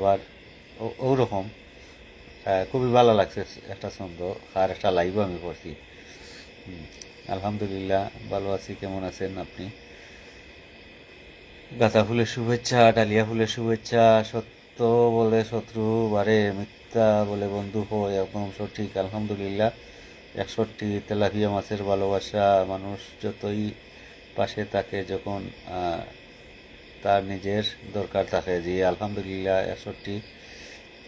আবার ওরকম খুবই ভালো লাগছে একটা ছন্দ। আর একটা লাইভও আমি পড়ছি। আলহামদুলিল্লাহ ভালো আছি। কেমন আছেন আপনি? গাঁদা ফুলের শুভেচ্ছা, ডালিয়া ফুলের শুভেচ্ছা। সত্য বলে শত্রু বারে, মিথ্যা বলে বন্ধু হয়, একদম সঠিক। আলহামদুলিল্লাহ। 61 তেলাপিয়া মাছের ভালোবাসা। মানুষ যতই পাশে থাকে, যখন তার নিজের দরকার থাকে, জি আলহামদুলিল্লাহ। 61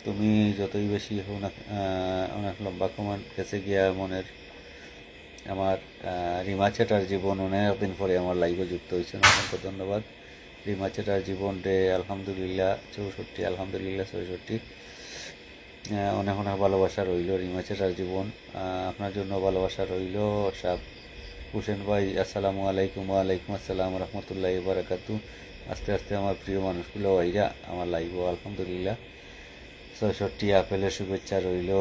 তুমি যতই বেশি হো না, অনেক লম্বা কমেন্ট গেছে গিয়া মনের। আমার রিমা চ্যাটার জীবন অনেক দিন পরে আমার লাইভে যুক্ত হয়েছেন, অসংখ্য ধন্যবাদ। রিমা চ্যাটার জীবন রে আলহামদুলিল্লাহ 64, আলহামদুলিল্লাহ 66। অনেক অনেক ভালোবাসা রইল রিমা চ্যাটার জীবন। আপনার জন্য ভালোবাসা রইল। সাব হুসেন ভাই আসসালামু আলাইকুম। ওয়ালাইকুম আসসালাম রহমতুল্লাহ বারাকাতু। আস্তে আস্তে আমার প্রিয় মানুষগুলো আইরা আমার লাইভ, আলহামদুলিল্লাহ। 66 আপেলের শুভেচ্ছা রইল।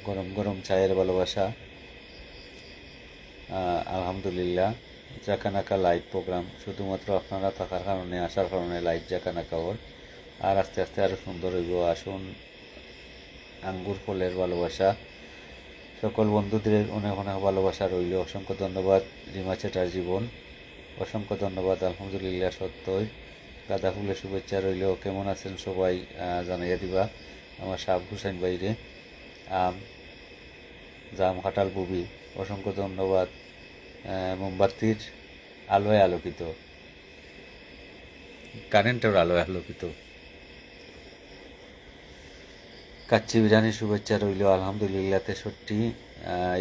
গরম গরম চায়ের ভালোবাসা, আলহামদুলিল্লাহ। জাকানাকা লাইভ প্রোগ্রাম শুধুমাত্র আপনারা থাকার কারণে, আসার কারণে লাইভ জাকানাকা ওর। আর আস্তে আস্তে আরও সুন্দর হইব। আসুন। আঙ্গুর ফলের ভালোবাসা, সকল বন্ধুদের অনেক অনেক ভালোবাসা রইল। অসংখ্য ধন্যবাদ রিমা চ্যাটার জীবন, অসংখ্য ধন্যবাদ। আলহামদুলিল্লাহ সত্যই। গাঁদা ফুলের শুভেচ্ছা রইল। কেমন আছেন সবাই জানাইয়া দিবা আমার সাব হুসাইন বাইরে। আম জাম কাঁঠাল বুবি, অসংখ্য ধন্যবাদ। মোমবাতির আলোয় আলোকিত, কারেন্টের আলোয় আলোকিত। কাচ্চি বিরিয়ানির শুভেচ্ছা রইল। আলহামদুলিল্লাহ 63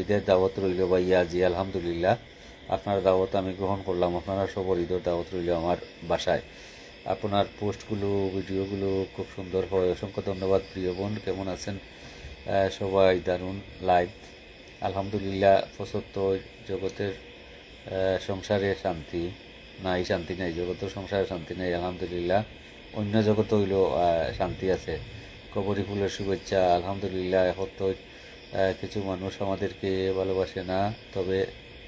ঈদের দাওয়াত রইল ভাইয়া, জি আলহামদুলিল্লাহ। আপনার দাওয়াত আমি গ্রহণ করলাম। আপনারা সবার ঈদের দাওয়াত রইল আমার বাসায়। আপনার পোস্টগুলো, ভিডিওগুলো খুব সুন্দর হয়। অসংখ্য ধন্যবাদ প্রিয় বোন। কেমন আছেন সবাই? দারুণ লাইভ, আলহামদুলিল্লাহ। 75 জগতের সংসারে শান্তি নাই, শান্তি নাই জগতের সংসারে, শান্তি নাই আলহামদুলিল্লাহ। অন্য জগতে হইল শান্তি আছে। কবরী ফুলের শুভেচ্ছা, আলহামদুলিল্লাহ। এখন তো কিছু মানুষ আমাদেরকে ভালোবাসে না, তবে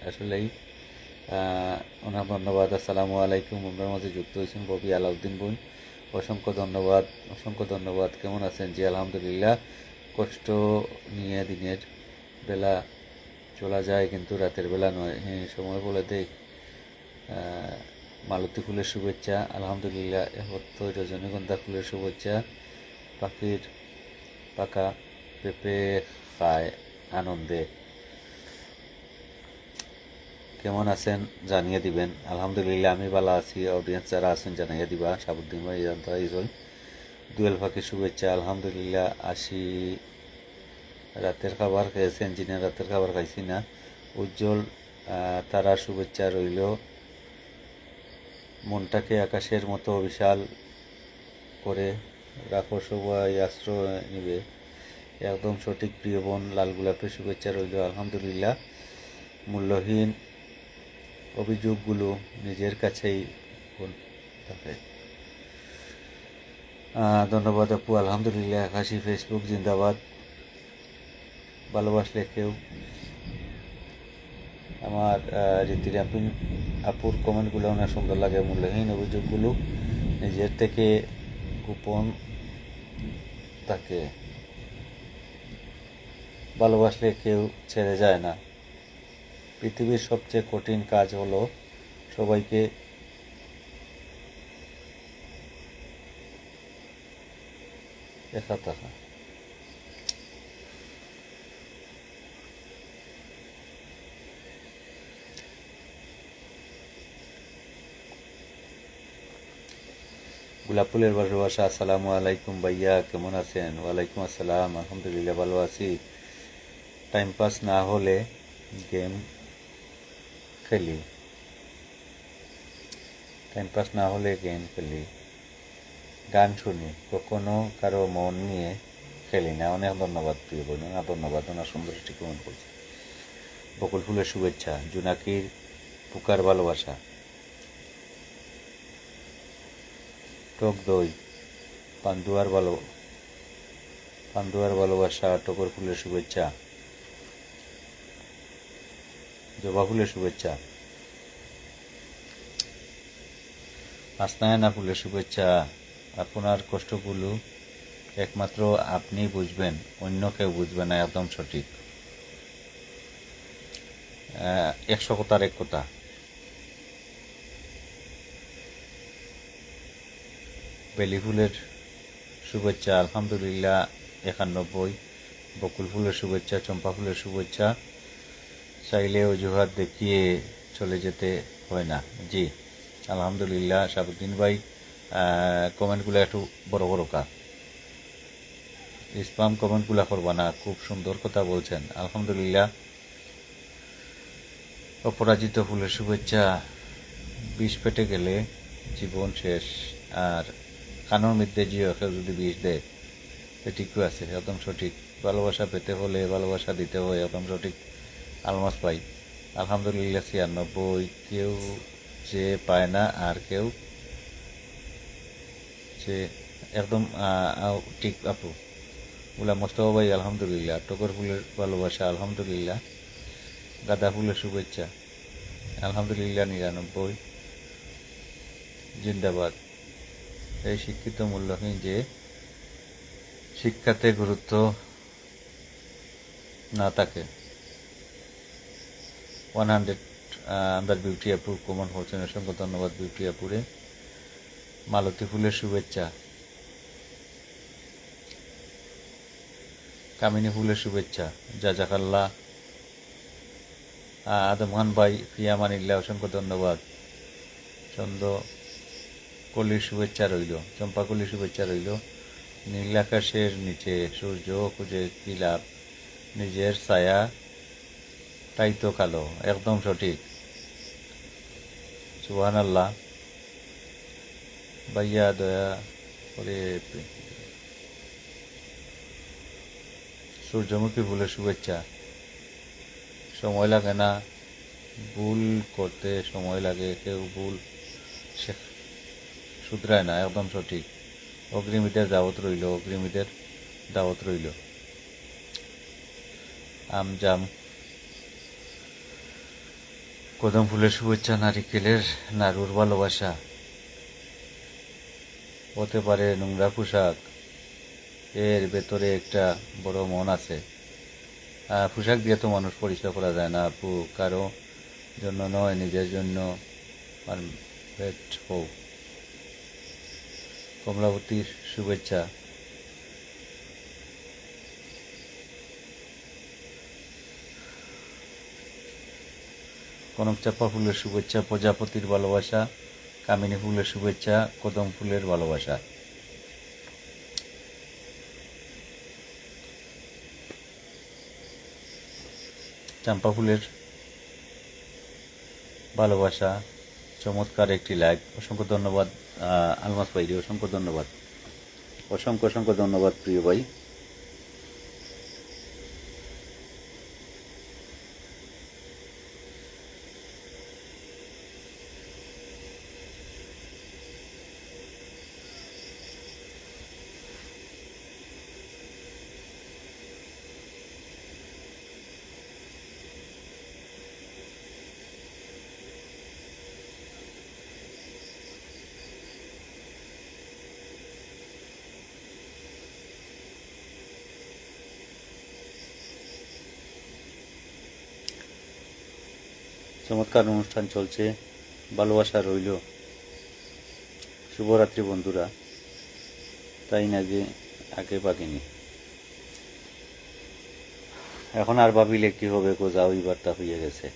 আসলেই অনেক ধন্যবাদ। আসসালামু আলাইকুম। আপনার মধ্যে যুক্ত হয়েছেন ববি আলাউদ্দিন বোন, অসংখ্য ধন্যবাদ, অসংখ্য ধন্যবাদ। কেমন আছেন? জি আলহামদুলিল্লাহ। কষ্ট নিয়ে দিনের বেলা চলা যায়, কিন্তু রাতের বেলা নয়। হ্যাঁ, সময় বলে দেই। মালতী ফুলের শুভেচ্ছা, আলহামদুলিল্লাহ। এখন তো রজনীগন্ধা ফুলের শুভেচ্ছা। পাখির পাকা পেঁপে খায় আনন্দে। কেমন আছেন জানিয়ে দিবেন। আলহামদুলিল্লাহ আমি ভালো আছি। অডিয়েন্স যারা আছেন জানাইয়া দিবা। সাবুদ্দিন ভাই জানতা ইজল দুয়েল পাখির শুভেচ্ছা, আলহামদুলিল্লাহ। আসি রাতের খাবার খেয়েছেন? যিনি রাতের খাবার খাইছি না। উজ্জ্বল তারার শুভেচ্ছা রইল। মনটাকে আকাশের মতো বিশাল করে রাখো, সবাই আশ্রয় নিবে, একদম সঠিক প্রিয় বোন। লাল গোলাপের শুভেচ্ছা রইল। আলহামদুলিল্লাহ। মূল্যহীন অভিযোগগুলো নিজের কাছেই থাকে। ধন্যবাদ আপু, আলহামদুলিল্লাহ। আকাশি ফেসবুক জিন্দাবাদ। ভালোবাসলে কেউ আমার রীতির আপুর কমেন্টগুলো অনেক সুন্দর লাগে। মূল্যহীন অভিযোগগুলো নিজের থেকে গোপন থাকে। ভালোবাসলে কেউ ছেড়ে যায় না। পৃথিবীর সবচেয়ে কঠিন কাজ হলো সবাইকে একা থাকা। গোলাপ ফুলের ভালোবাসা, আসসালামু আলাইকুম ভাইয়া, কেমন আছেন? ওয়ালাইকুম আসসালাম, আলহামদুলিল্লাহ ভালো আছি। টাইম পাস না হলে গেম খেলি, টাইম পাস না হলে গেম খেলি, গান শুনি, কখনো কারো মন নিয়ে খেলি না। অনেক ধন্যবাদ প্রিয় বোন, অনেক ধন্যবাদ। ওনার সুন্দর একটি কমেন্ট করছে। বকুল ফুলের শুভেচ্ছা, জুনাকির পুকার ভালোবাসা, টক দই, পান্ডুয়ার ভালোবাসা, টগর ফুলের শুভেচ্ছা, জবা ফুলের শুভেচ্ছা, হাসনায়না ফুলের শুভেচ্ছা। আপনার কষ্টগুলো একমাত্র আপনি বুঝবেন, অন্য কেউ বুঝবে না, একদম সঠিক। 100 কথার এক কথা। বেলি ফুলের শুভেচ্ছা আলহামদুলিল্লাহ 91। বকুল ফুলের শুভেচ্ছা, চম্পা ফুলের শুভেচ্ছা চাইলে অজুহাত দেখিয়ে চলে যেতে হয় না। জি আলহামদুলিল্লাহ। শাহাবুদ্দিন ভাই কমেন্টগুলো একটু বড় বড় কা, স্পাম কমেন্টগুলো করবা না, খুব সুন্দর কথা বলছেন আলহামদুলিল্লাহ। অপরাজিত ফুলের শুভেচ্ছা, বিষ পেটে গেলে জীবন শেষ, আর কানোর মধ্যে জিও কেউ যদি বিষ দেয় তো ঠিকই আছে, একদম সঠিক। ভালোবাসা পেতে হলে ভালোবাসা দিতে হয়, একদম সঠিক। আলমাস পাই আলহামদুলিল্লাহ 96। কেউ যে পায় না আর কেউ যে একদম ঠিক আপু। ওলা মোস্তফা ভাই আলহামদুলিল্লাহ। টগর ফুলের ভালোবাসা আলহামদুলিল্লাহ। গাঁদা ফুলের শুভেচ্ছা আলহামদুলিল্লাহ 99। জিন্দাবাদ। এই শিক্ষিত মূল্যহীন যে শিক্ষাতে গুরুত্ব না থাকে। 100 আন্ডার বিউটি আপু কমন হোসেন, অসংখ্য ধন্যবাদ বিউটি আপুরে। মালতী ফুলের শুভেচ্ছা, কামিনী ফুলের শুভেচ্ছা, জাজাকাল্লাহ। আদম খান ভাই ফিয়ামানিল্লাহ, অসংখ্য ধন্যবাদ। চন্দ্র কলির শুভেচ্ছা রইল, চম্পা কলির শুভেচ্ছা রইল। নীল আকাশের নিচে সূর্য খুঁজে কি লাভ, নিজের ছায়া তাই তো কালো, একদম সঠিক। সুবহানাল্লাহ। ভাইয়া দয়া করে সূর্যমুখী ফুলের শুভেচ্ছা, সময় লাগে না, ভুল করতে সময় লাগে, কেউ ভুল শুধরায় না, একদম সঠিক। অগ্রিমীদের দাওয়াত রইল, অগ্রিমীদের দাওয়াত রইল। আমজাম কদম ফুলের শুভেচ্ছা, নারিকেলের নাড়ুর ভালোবাসা, হতে পারে নোংরা পোশাক, এর ভেতরে একটা বড় মন আছে। পোশাক দিয়ে তো মানুষ পরিচয় করা যায় না আপু, কারো জন্য নয়, নিজের জন্য পারফেক্ট হও। কমলাবতীর শুভেচ্ছা, কনক চাপা ফুলের শুভেচ্ছা, প্রজাপতির ভালোবাসা, কামিনী ফুলের শুভেচ্ছা, কদম ফুলের ভালোবাসা। চাম্পা ফুলের ভালোবাসা, চমৎকার একটি লাইভ, অসংখ্য ধন্যবাদ আলমাস ভাই, অসংখ্য ধন্যবাদ, অসংখ্য অসংখ্য ধন্যবাদ প্রিয় ভাই। চমৎকার অনুষ্ঠান চলছে, ভালোবাসা রইল। শুভরাত্রি বন্ধুরা, তাই না যে আগে পাকিনি। এখন আর ভাবিলে কি হবে গো, যাও বার্তা হয়ে গেছে,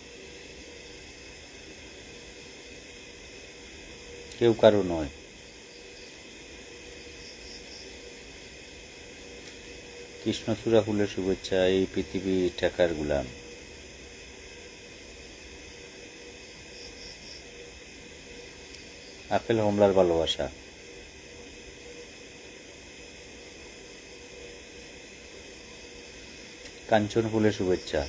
কেউ কারো নয়। কৃষ্ণচূড়া ফুলের শুভেচ্ছা, এই পৃথিবী ঠেকার গুলাম। আপেল হোমলার ভালোবাসা, কাঞ্চন ফুলের শুভেচ্ছা,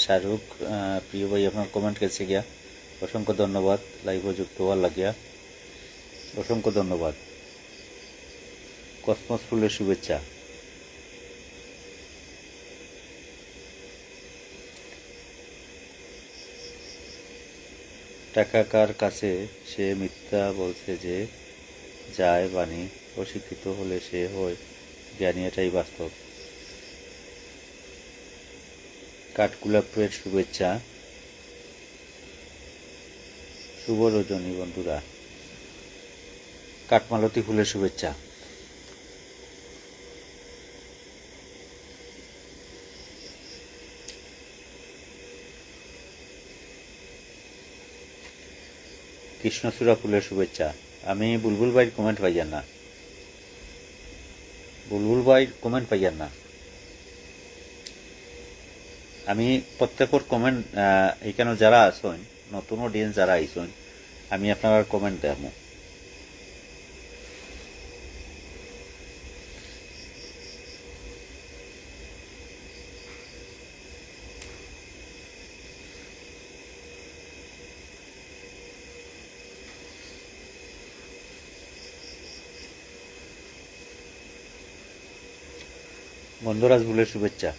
शाहरुख प्रिय भाई अपना कमेंट कैसे गया, অসংখ্য ধন্যবাদ লাইভে যুক্ত হওয়ার লাগিয়া, অসংখ্য ধন্যবাদ। কসমস ফুলের শুভেচ্ছা। টাকা কার কাছে সে মিথ্যা বলছে যে যায় বাণী, অশিক্ষিত হলে সে হয় জ্ঞানী, এটাই বাস্তব। কাঠগোলাপের শুভেচ্ছা। শুভ রজনী বন্ধুরা। কাঠমালতী ফুলের শুভেচ্ছা। কৃষ্ণচূড়া ফুলের শুভেচ্ছা। আমি বুলবুল ভাইয়ের কমেন্ট পাইয়ান না, বুলবুল ভাইয়ের কমেন্ট পাইয়ান না। আমি প্রত্যেকের কমেন্ট এখানে যারা আছেন, নতুন অডিয়েন্স যারা আইসেন, আমি আপনার কমেন্ট দেবো। গন্ধরাজ ফুলের শুভেচ্ছা।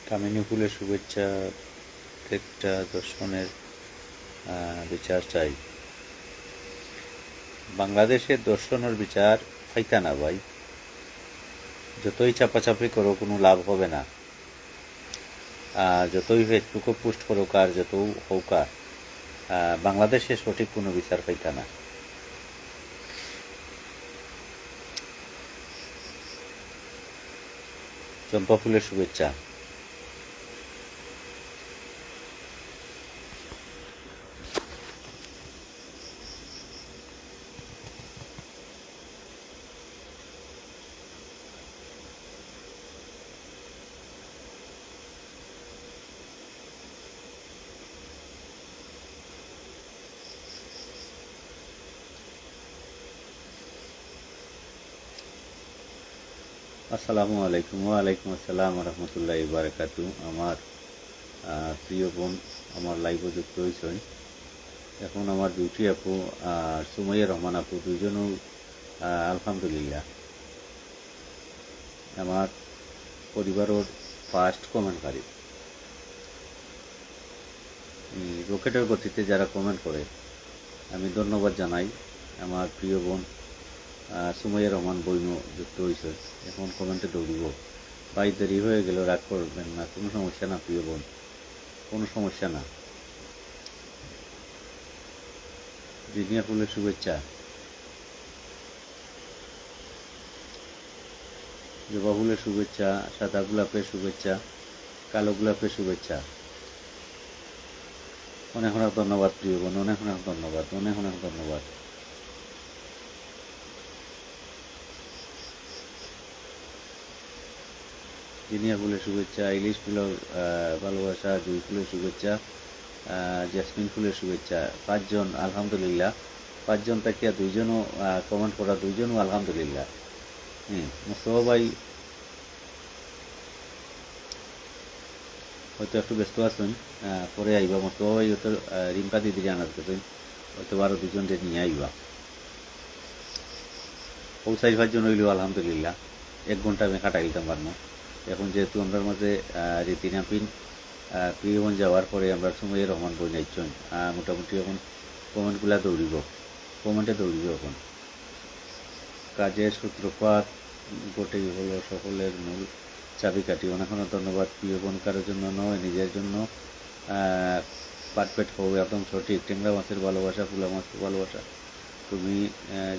কামিনী ফুলের শুভেচ্ছা। প্রত্যেকটা দর্শনের বিচার চাই। বাংলাদেশের দর্শনের বিচার পাইতা না ভাই, যতই চাপাচাপি করো কোনো লাভ হবে না। যতই ফেসবুকে পোস্ট করো আর যত হোক, বাংলাদেশে সঠিক কোনো বিচার পাইতা না। চম্পা ফুলের শুভেচ্ছা। আসসালামু আলাইকুম। ওয়ালাইকুম আসসালাম রহমতুল্লাহি বারাকাতু। আমার প্রিয় বোন আমার লাইভে যুক্ত হয়েছেন। এখন আমার বিউটি আপু আর সুমাইয়া রহমান আপু দুইজনও আলহামদুলিল্লাহ আমার পরিবারের ফার্স্ট কমেন্টকারী। রকেটের গতিতে যারা কমেন্ট করে আমি ধন্যবাদ জানাই। আমার প্রিয় বোন সুমাইয়া রহমান বইনও যুক্ত হয়েছে, এখন কমেন্টে দৌড়িব। ভাই দেরি হয়ে গেল, রাগ করবেন না, কোনো সমস্যা না প্রিয় বোন, কোনো সমস্যা না। জিনিয়া ফুলের শুভেচ্ছা। জবা ফুলের শুভেচ্ছা। সাদা গোলাপের শুভেচ্ছা। কালো গোলাপের শুভেচ্ছা। অনেক অনেক ধন্যবাদ প্রিয় বোন, অনেক অনেক ধন্যবাদ, অনেক অনেক ধন্যবাদ। জিনিয়া ফুলের শুভেচ্ছা। ইলিশ ফুলের ভালোবাসা। জুই ফুলের শুভেচ্ছা। জেসমিন ফুলের শুভেচ্ছা। পাঁচজন আলহামদুলিল্লাহ, পাঁচজন থেকে দুইজনও কমেন্ট করা, দুইজনও আলহামদুলিল্লাহ। মুস্তফা ভাই হয়তো একটু ব্যস্ত আছেন, পরে আইবা। মুস্তফা ভাই হয়তো রিম্পা দিদি আনার করছেন, হয়তো আরও দুজনকে নিয়ে আইবা। পৌঁছাই পাঁচজন হইলেও আলহামদুলিল্লাহ, 1 ঘন্টা আমি কাটাই দিতাম পারবো। এখন যেহেতু আমরা মাঝে রীতিনাপিন প্রিয়বন যাওয়ার পরে আমরা সুমাইয়া রহমান বই নাইছেন, মোটামুটি এখন কমেন্টগুলা দৌড়িব, কমেন্টে দৌড়িব। এখন কাজের সূত্রপাত গোটেই হলো সকলের মূল চাবিকাঠি। অনেক অনেক ধন্যবাদ প্রিয় বোন, কারোর জন্য নয় নিজের জন্য পাটপেট হবে একদম সঠিক। ট্যাংরা মাছের ভালোবাসা, ফুলা মাছের ভালোবাসা, তুমি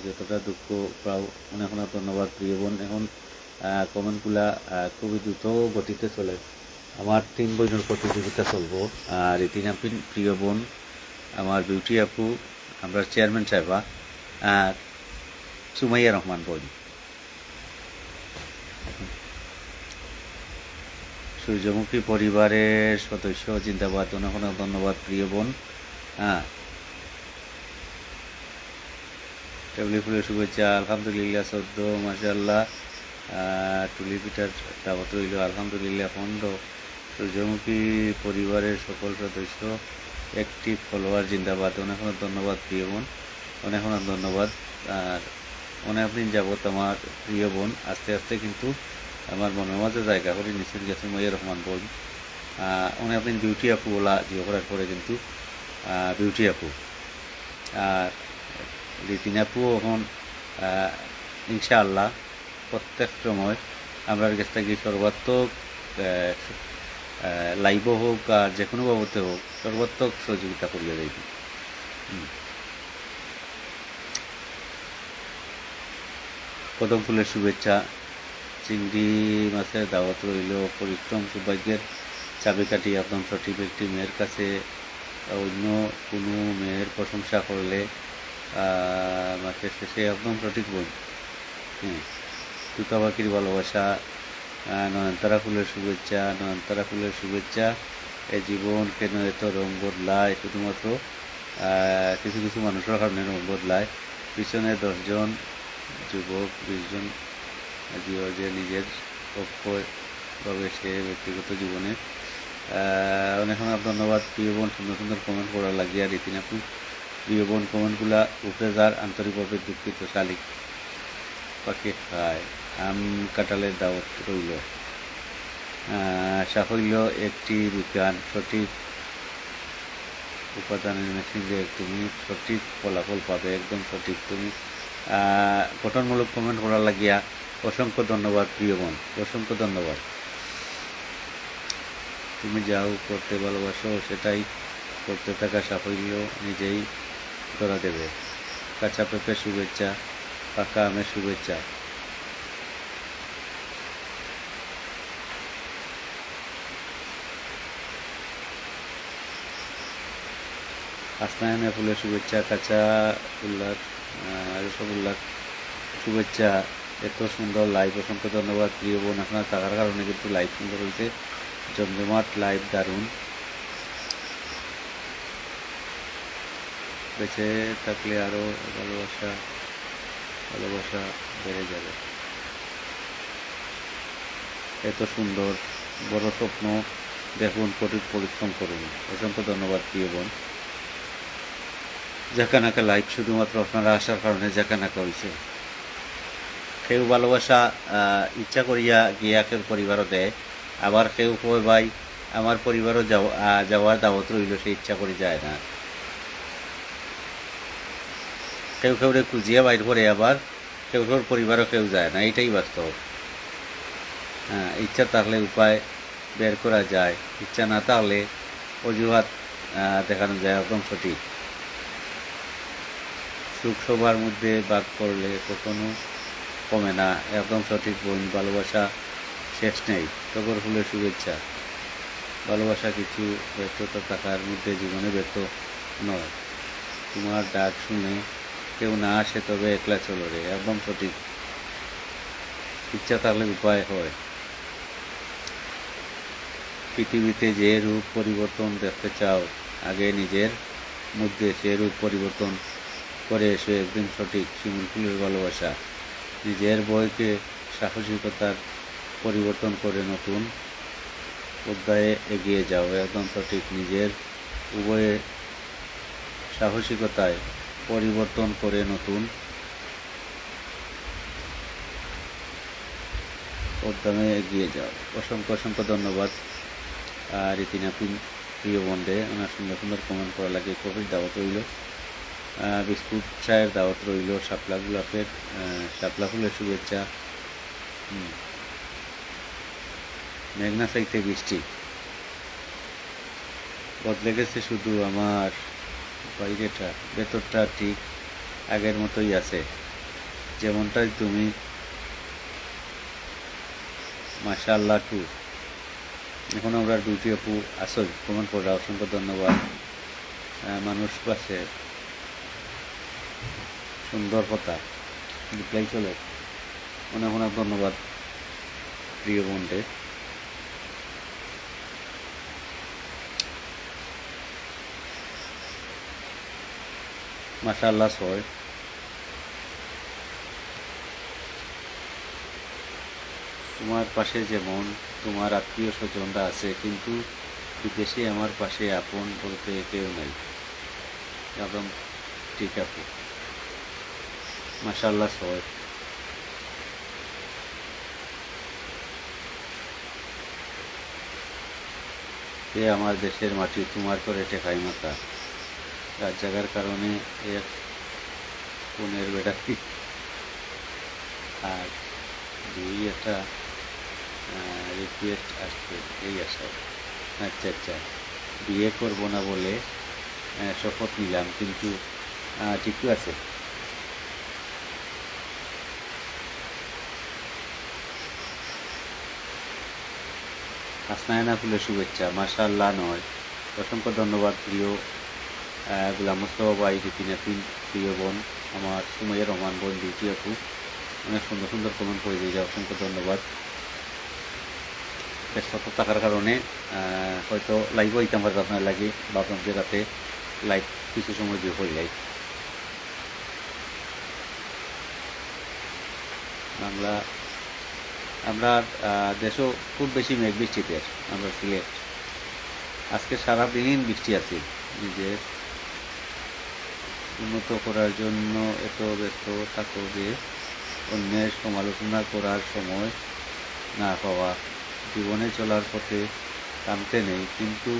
যতটা দুঃখ পাও। অনেক অনেক ধন্যবাদ প্রিয় বোন। এখন কমেন্টগুলা খুবই দ্রুত গতিতে চলে। আমার 3 বোনের প্রতিযোগিতা চলবো। রীতিনাপিন প্রিয় বোন, আমার বিউটি আপু, আমরা চেয়ারম্যান সাহেবা, সুমাইয়া রহমান বোন। সূর্যমুখী পরিবারের সদস্য জিন্দাবাদ। অনেক অনেক ধন্যবাদ প্রিয় বোন। হ্যাঁ, টেবলি ফুলের শুভেচ্ছা আলহামদুলিল্লাহ 14 মাশাআল্লাহ। টুলি পিঠার দাওয়াত রইল আলহামদুলিল্লাহ 15। সূর্যমুখী পরিবারের সকল সদস্য অ্যাক্টিভ ফলোয়ার জিন্দাবাদ। অনেক অনেক ধন্যবাদ প্রিয় বোন, অনেক অনেক ধন্যবাদ। আর অনেক দিন যাবৎ আমার প্রিয় বোন আস্তে আস্তে কিন্তু আমার মনের মাঝে জায়গা করে নিশ্চিত গেছে মইয়া রহমান বোন। অনেক দিন বিউটি আপু ওলা জিও করার পরে কিন্তু বিউটি আপু আর রিতিন আপুও এখন ইনশাআল্লাহ প্রত্যেক সময় আমরা কাছ থেকে সর্বাত্মক লাইভও হোক আর যে কোনো বাবদে হোক সর্বাত্মক সহযোগিতা করিয়া যাইব। কদম ফুলের শুভেচ্ছা, চিংড়ি মাছের দাওয়াত রইল, পরিশ্রম সৌভাগ্যের চাবিকাঠি একদম সঠিক একটি মেয়ের কাছে অন্য কোনো মেয়ের প্রশংসা করলে মাসের শেষে একদম সঠিক বই। তুতা পাখির ভালোবাসা, নয়নতারা ফুলের শুভেচ্ছা, নয়নতারা ফুলের শুভেচ্ছা। এ জীবন কেন এত রং বদলায়, শুধুমাত্র কিছু কিছু মানুষের কারণে রং বদলায়। পিছনে 10 জন যুবক 20 জন যে নিজের পক্ষভাবে সে ব্যক্তিগত জীবনে অনেক অনেক ধন্যবাদ প্রিয় বোন, সুন্দর সুন্দর কমেন্ট করার লাগিয়া রীতিন আপু। প্রিয় বোন কমেন্টগুলা উপরে যার আন্তরিকভাবে দুঃখিত। শালিক পাখি খায়, আম কাঁঠালের দাওয়াত রইল। সাফল্য একটি বিজ্ঞান, সঠিক উপাদানের মেশিনে তুমি সঠিক ফলাফল পাবে, একদম সঠিক। তুমি গঠনমূলক কমেন্ট করার লাগিয়া অসংখ্য ধন্যবাদ প্রিয় বোন, অসংখ্য ধন্যবাদ। তুমি যাও করতে ভালোবাসো সেটাই করতে থাকা সাফল্য নিজেই ধরা দেবে। কাঁচা পেঁপের শুভেচ্ছা, পাকা আমের শুভেচ্ছা। আসনায়নের ফুলের শুভেচ্ছা, কাঁচা উল্লাস রসগোল্লার শুভেচ্ছা। এত সুন্দর লাইভ, অসংখ্য ধন্যবাদ প্রিয় বোন। আপনার থাকার কারণে কিন্তু লাইভ সুন্দর হয়েছে, জমজমাট লাইভ, দারুণ। বেঁচে থাকলে আরও ভালোবাসা বেড়ে যাবে। এত সুন্দর বড় স্বপ্ন দেখুন, কঠিন পরিশ্রম করুন। অসংখ্য ধন্যবাদ প্রিয় বোন। জাকানাকা লাইভ শুধুমাত্র আপনারা আসার কারণে জাকানাকা হয়েছে। কেউ ভালোবাসা ইচ্ছা করিয়া গিয়া কেউ পরিবারও দেয়, আবার কেউ কয় ভাই আমার পরিবারও যাওয়ার দাওয়াত রইল, সে ইচ্ছা করে যায় না। কেউ কেউ খুঁজিয়া বাইর করে, আবার কেউ কেউ পরিবারও কেউ যায় না, এটাই বাস্তব। ইচ্ছা থাকলে উপায় বের করা যায়, ইচ্ছা না থাকলে অজুহাত দেখানো যায়, একদম সঠিক। সুখ সবার মধ্যে ভাগ করলে কখনো কমে না, একদম সঠিক বোন। ভালোবাসা শেষ নেই, টগর ফুলের শুভেচ্ছা। ভালোবাসা কিছু ব্যর্থতা থাকার মধ্যে জীবনে ব্যর্থ নয়। তোমার ডাক শুনে কেউ না আসে তবে একলা চলো রে, একদম সঠিক। ইচ্ছা থাকলে উপায় হয়। পৃথিবীতে যে রূপ পরিবর্তন দেখতে চাও, আগে নিজের মধ্যে সে রূপ পরিবর্তন করে এসো, একদিন সঠিক। শিমুল ফুলের ভালোবাসা। নিজের বয়কে সাহসিকতার পরিবর্তন করে নতুন অধ্যায়ে এগিয়ে যাও, একদম সঠিক। নিজের উভয়ে সাহসিকতায় পরিবর্তন করে নতুন উদ্যমে এগিয়ে যাও। অসংখ্য অসংখ্য ধন্যবাদ রীতিনা প্রিয় বন্ধে। ওনার সুন্দর সুন্দর কমেন্ট করা লাগে। কফির দাওয়াত রইল, বিস্কুট চায়ের দাওয়াত রইল, শাপলা গোলাপের শাপলা ফুলের শুভেচ্ছা। মেঘনা চাইতে বৃষ্টি বদলে গেছে, শুধু আমার বাইরেটা, ভেতরটা ঠিক আগের মতোই আছে, যেমনটাই তুমি। মাশাআল্লাহ টু। এখন আমরা বিউটি আপু আসল কমেন্ট করা, অসংখ্য ধন্যবাদ। মানুষ পাশে সুন্দর কথা রিপ্লাই চলে, অনেক অনেক ধন্যবাদ প্রিয় বোনটে। মাশাআল্লাহ 6। তোমার পাশে যেমন তোমার আত্মীয় স্বজনরা আছে, কিন্তু বিদেশে আমার পাশে আপন বলতে কেউ নেই। একদম ঠিক আপু, মাশাআল্লাহ 6। এ আমার দেশের মাটি তোমার করে টেকাই মাথা, রাত জাগার কারণে এক ফোনের বেড়াতি আর দুই একটা রিকোয়েস্ট আসছে এই আশায়। আচ্ছা আচ্ছা, বিয়ে করব না বলে শপথ নিলাম, কিন্তু ঠিকই আছে। হাসনায়না ফুলের শুভেচ্ছা, মাশাআল্লাহ নয়। অসংখ্য ধন্যবাদ প্রিয় গোলাম মোস্তফা ভাই, রীতিনাথিন প্রিয় বোন আমার সুমাইয়া রহমান বোন ডিউটি আপু, অনেক সুন্দর সুন্দর কমেন্ট করে দিয়ে যায়, অসংখ্য ধন্যবাদ। ব্যস্ততা থাকার কারণে হয়তো লাইভও হইতে আমার আপনার লাগে, ভাবলাম যে রাতে লাইভ কিছু সময় দিয়ে হই লাইভ। বাংলা আমরা দেশও খুব বেশি মেঘ বৃষ্টিতে, আমরা সিলেট আজকে সারাদিন বৃষ্টি আছে। নিজের উন্নত করার জন্য এত ব্যস্ত থাকো যে অন্যের সমালোচনা করার সময় না পাওয়া। জীবনে চলার পথে থামতে নেই, কিন্তু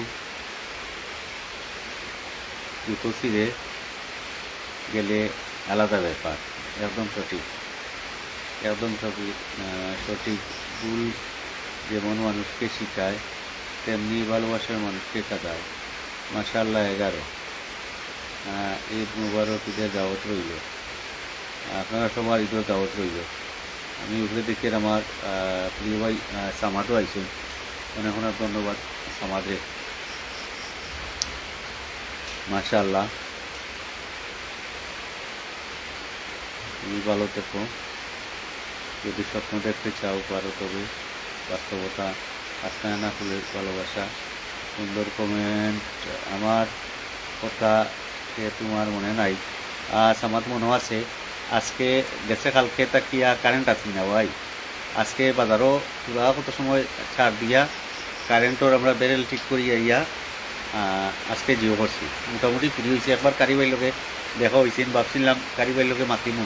জুতো ছিঁড়ে গেলে আলাদা ব্যাপার। একদম সঠিক, একদম সঠিক সঠিক। ভুল যেমন মানুষকে শিখায়, তেমনি ভালোবাসার মানুষকে কাঁদায়। মাশাআল্লাহ 11। ঈদ মুবারক, ঈদের দাওয়াত রইল, আপনারা সবার ঈদের দাওয়াত রইল। আমি উপরে দেখে আমার প্রিয় ভাই সামাদও আইসুন, অনেক অনেক ধন্যবাদ সামাদে। মাশাআল্লাহ, তুমি ভালো থেকো। যদি স্বপ্ন দেখতে চাও পারো, তবে বাস্তবতা আস্তায় না ফুলের ভালোবাসা। সুন্দর কমেন্ট। আমার কথা কে তোমার মনে নাই? আমার মনে আছে, আজকে গেছে কালকে তাকিয়া কারেন্ট আছে না ভাই। আজকে বাজারও পুরা কত সময় ছাড় দিয়া কারেন্টর আমরা বেরেল ঠিক করিয়া ইয়া আজকে জিও করছি। মোটামুটি ফ্রি হয়েছে। একবার কারিবাই লোকে দেখা হয়েছে, ভাবছিলাম কারিবাই লোকে মাতিমু,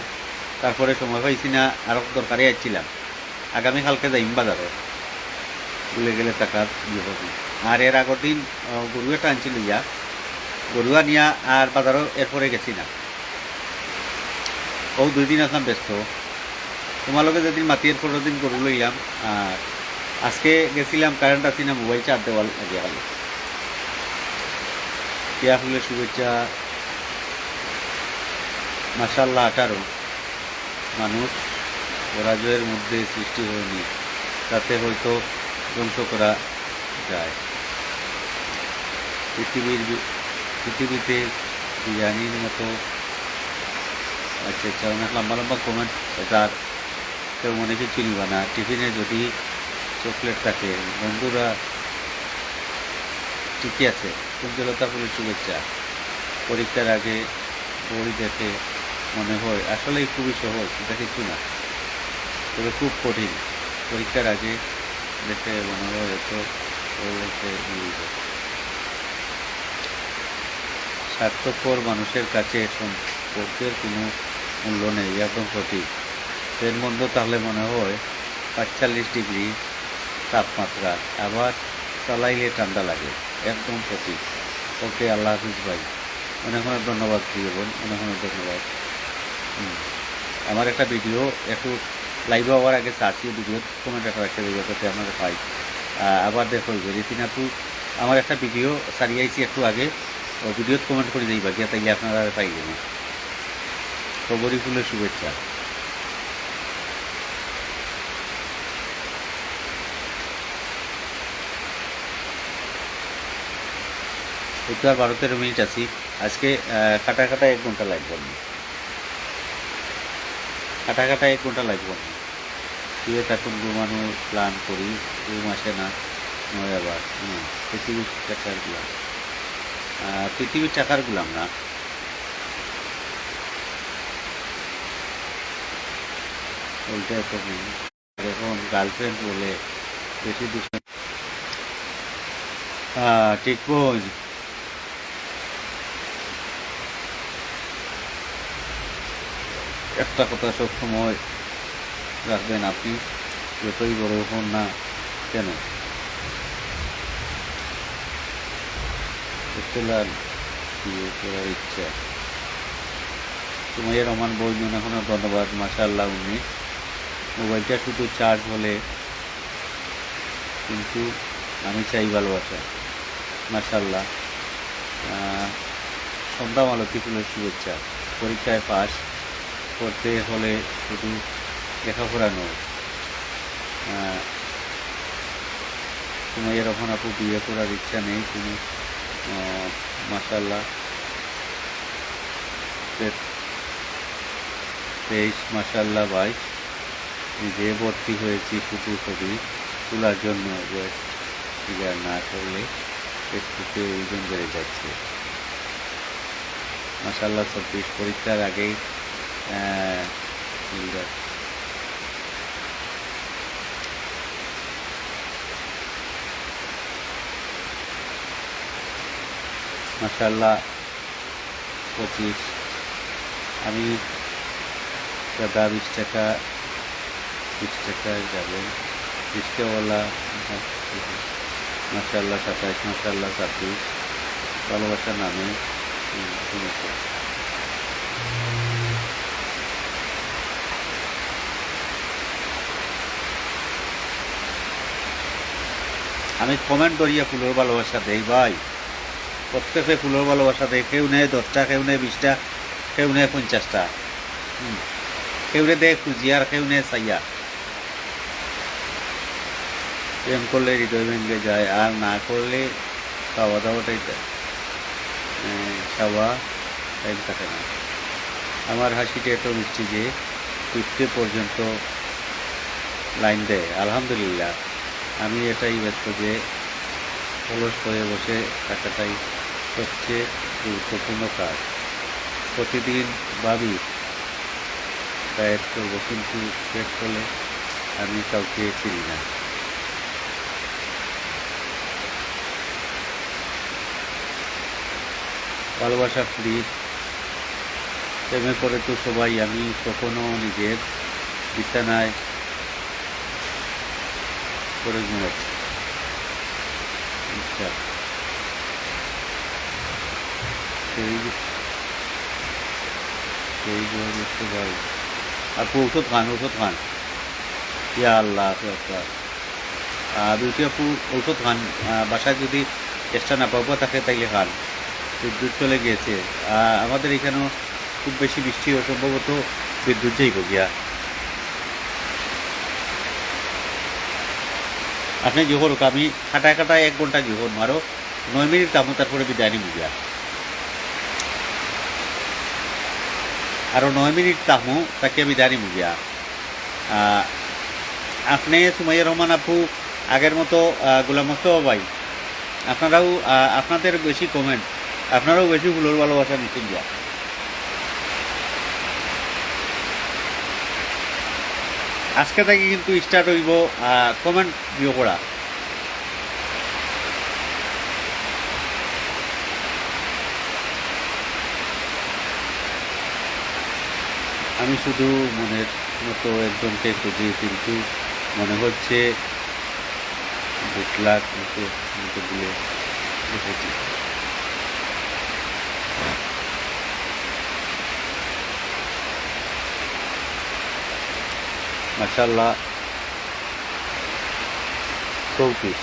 তারপরে সময় পাইছি না, আরও দরকারে আসছিলাম। আগামীকালকে যাইম বাজারও, ভুলে গেলে টাকার ইয়ে করবি। আর এর আগের দিন গরু একটা আনছিল ইয়া, গরুয়া নিয়া আর বাজারও এরপরে গেছি না। ও 2 দিন আসলাম ব্যস্ত। তোমালোকে যেদিন মাতি এর পরের দিন গরু লইলাম, আর আজকে গেছিলাম কারেন্ট আসি না, মোবাইল চার্জ দেওয়াল লাগিয়ে গেল। টিয়া ফুলের শুভেচ্ছা, মাশাআল্লাহ 18। মানুষ পরাজয়ের মধ্যে সৃষ্টি হয়নি, তাতে হয়তো ধ্বংস করা যায়। পৃথিবীতে বিরিয়ানির মতো। আচ্ছা আচ্ছা, অনেক লম্বা লম্বা কমেন্ট। তার কেউ মনে কিছু চিনিবা না। টিফিনে যদি চকলেট থাকে, বন্ধুরা ঠিকই আছে। কুঞ্জলতা ফুলের শুভেচ্ছা। পরীক্ষার আগে বই দেখে মনে হয় আসলেই খুবই সহজ, এটা কিছু না, তবে খুব কঠিন। পরীক্ষার আগে দেখে মনে হয় এত স্বার্থপর মানুষের কাছে সম্পর্কের কোনো মূল্য নেই। একদম সঠিক। ট্রেন বন্ধ তাহলে মনে হয় 45 ডিগ্রি তাপমাত্রা, আবার চালাইলে ঠান্ডা লাগে। একদম সঠিক। ওকে, আল্লাহ হাফিজ ভাই, অনেক অনেক ধন্যবাদ প্রিয় বোন, অনেক অনেক ধন্যবাদ। আমার একটা ভিডিও একটু লাইভে হওয়ার আগে চাচ্ছি, ভিডিও কমেন্ট একটা রাখতে দেবে যাতে আপনারা পাই। আবার দেখো রীতিনাথু আমার একটা ভিডিও সারিয়েছি একটু আগে, ও ভিডিওত কমেন্ট করে দিই বাকি, তাইলে আপনারা পাইবেন না। টগরি ফুলের শুভেচ্ছা। একটু আর 12-13 মিনিট আছি। আজকে কাটা 1 ঘন্টা লাগবে না, কাটা 1 ঘন্টা লাগবে না। শুয়ে থাকুন, ঘুমানোর প্ল্যান করি, ঘুম আসে না নয় আবার। পৃথিবীর টাকার গুলাম, পৃথিবীর টাকার গুলাম না। ওইটা তো নেই। এখন গার্লফ্রেন্ড বলে বেশি দুঃখ। হ্যাঁ ঠিক বোঝ। একটা কথা সব সময় রাখবেন, আপনি যতই বড় হন না কেন, লাল বিয়ে করার ইচ্ছা। সুমাইয়া রহমান বলছেন এখনো ধন্যবাদ, মাশাআল্লাহ। উনি মোবাইলটা শুধু চার্জ হলে, কিন্তু আমি চাই ভালোবাসা। মাশাআল্লাহ। সন্ধ্যা মালতী ফুলের শুভেচ্ছা। পরীক্ষায় পাস করতে হলে শুধু লেখাপড়া নয়, সুমাইয়া রহমান আপু বিয়ে করার ইচ্ছা নেই তিনি। মাশাআল্লাহ। 23 মাশাআল্লাহ 22। নিজে ভর্তি হয়েছি শুধু ছবি তোলার জন্য, ফিগার না করলে একটুতে ওজন বেড়ে যাচ্ছে। মাশাআল্লাহ 24 পরীক্ষার আগেই মাশাআল্লাহ 25। আমি দাদা 20 টাকা যাবেন রিক্সাওয়ালা। মাশাআল্লাহ 27, মাশাআল্লাহ 26। ভালোবাসার নামে শুনেছে। আমি কমেন্ট করিয়া ফুলের ভালোবাসা দেই ভাই, প্রত্যেকে ফুলের ভালোবাসা দেয়। কেউ নেয় 10টা, কেউ নেয় 20টা, কেউ নেয় 50টা, কেউ দেয় খুঁজিয়া, আর কেউ নেয় চাইয়া। প্রেম করলে হৃদয় ভেঙে যায়, আর না করলে খাওয়া দাওয়াটাই খাওয়া টাইম থাকে না। আমার হাসিটা এত মিষ্টি যে 50 পর্যন্ত লাইন দেয়। আলহামদুলিল্লাহ। আমি এটাই ব্যস্ত যে অলস হয়ে বসে থাকাটাই সবচেয়ে গুরুত্বপূর্ণ কাজ। প্রতিদিন ভাবি ডায়েট করবো, কিন্তু পেট হলে আমি কাউকে চিনি না। ভালোবাসা ফ্রি, প্রেমে পড়ে তো সবাই। আমি কখনো নিজের বিছানায় করে ঘুমাচ্ছি। আচ্ছা, সেই বুঝতে পারি। আপু ওষুধ খান। ইয়া আল্লাহ বিউটি আপু ওষুধ খান। বাসায় যদি চেষ্টা না পাবো তাকে তাইলে খান। বিদ্যুৎ চলে গিয়েছে আমাদের এখানেও। খুব বেশি বৃষ্টি সম্ভবত বিদ্যুৎ যাইব গিয়া। আপনি যখন আমি কাটায় 1 ঘন্টা যখন মারো 9 মিনিট কামো, তারপরে বিদায় নিব গিয়া। আরও 9 মিনিট কামো তাকে বিদায় নিব গিয়া। আপনি সুমাইয়া রহমান আপু, আগের মতো গোলাম মোস্তফা ভাই, আপনারাও আপনাদের বেশি কমেন্ট, আপনারাও বেশি ফুলের ভালোবাসা নিচ্ছেন গিয়া। আজকে থেকে কিন্তু স্টার্ট হইব কমেন্ট ভিউ করা। আমি শুধু মনের মতো একজনকে খুঁজি, কিন্তু মনে হচ্ছে 2 লাখ মতো দিয়ে দেখেছি। মাশাআল্লাহ 34।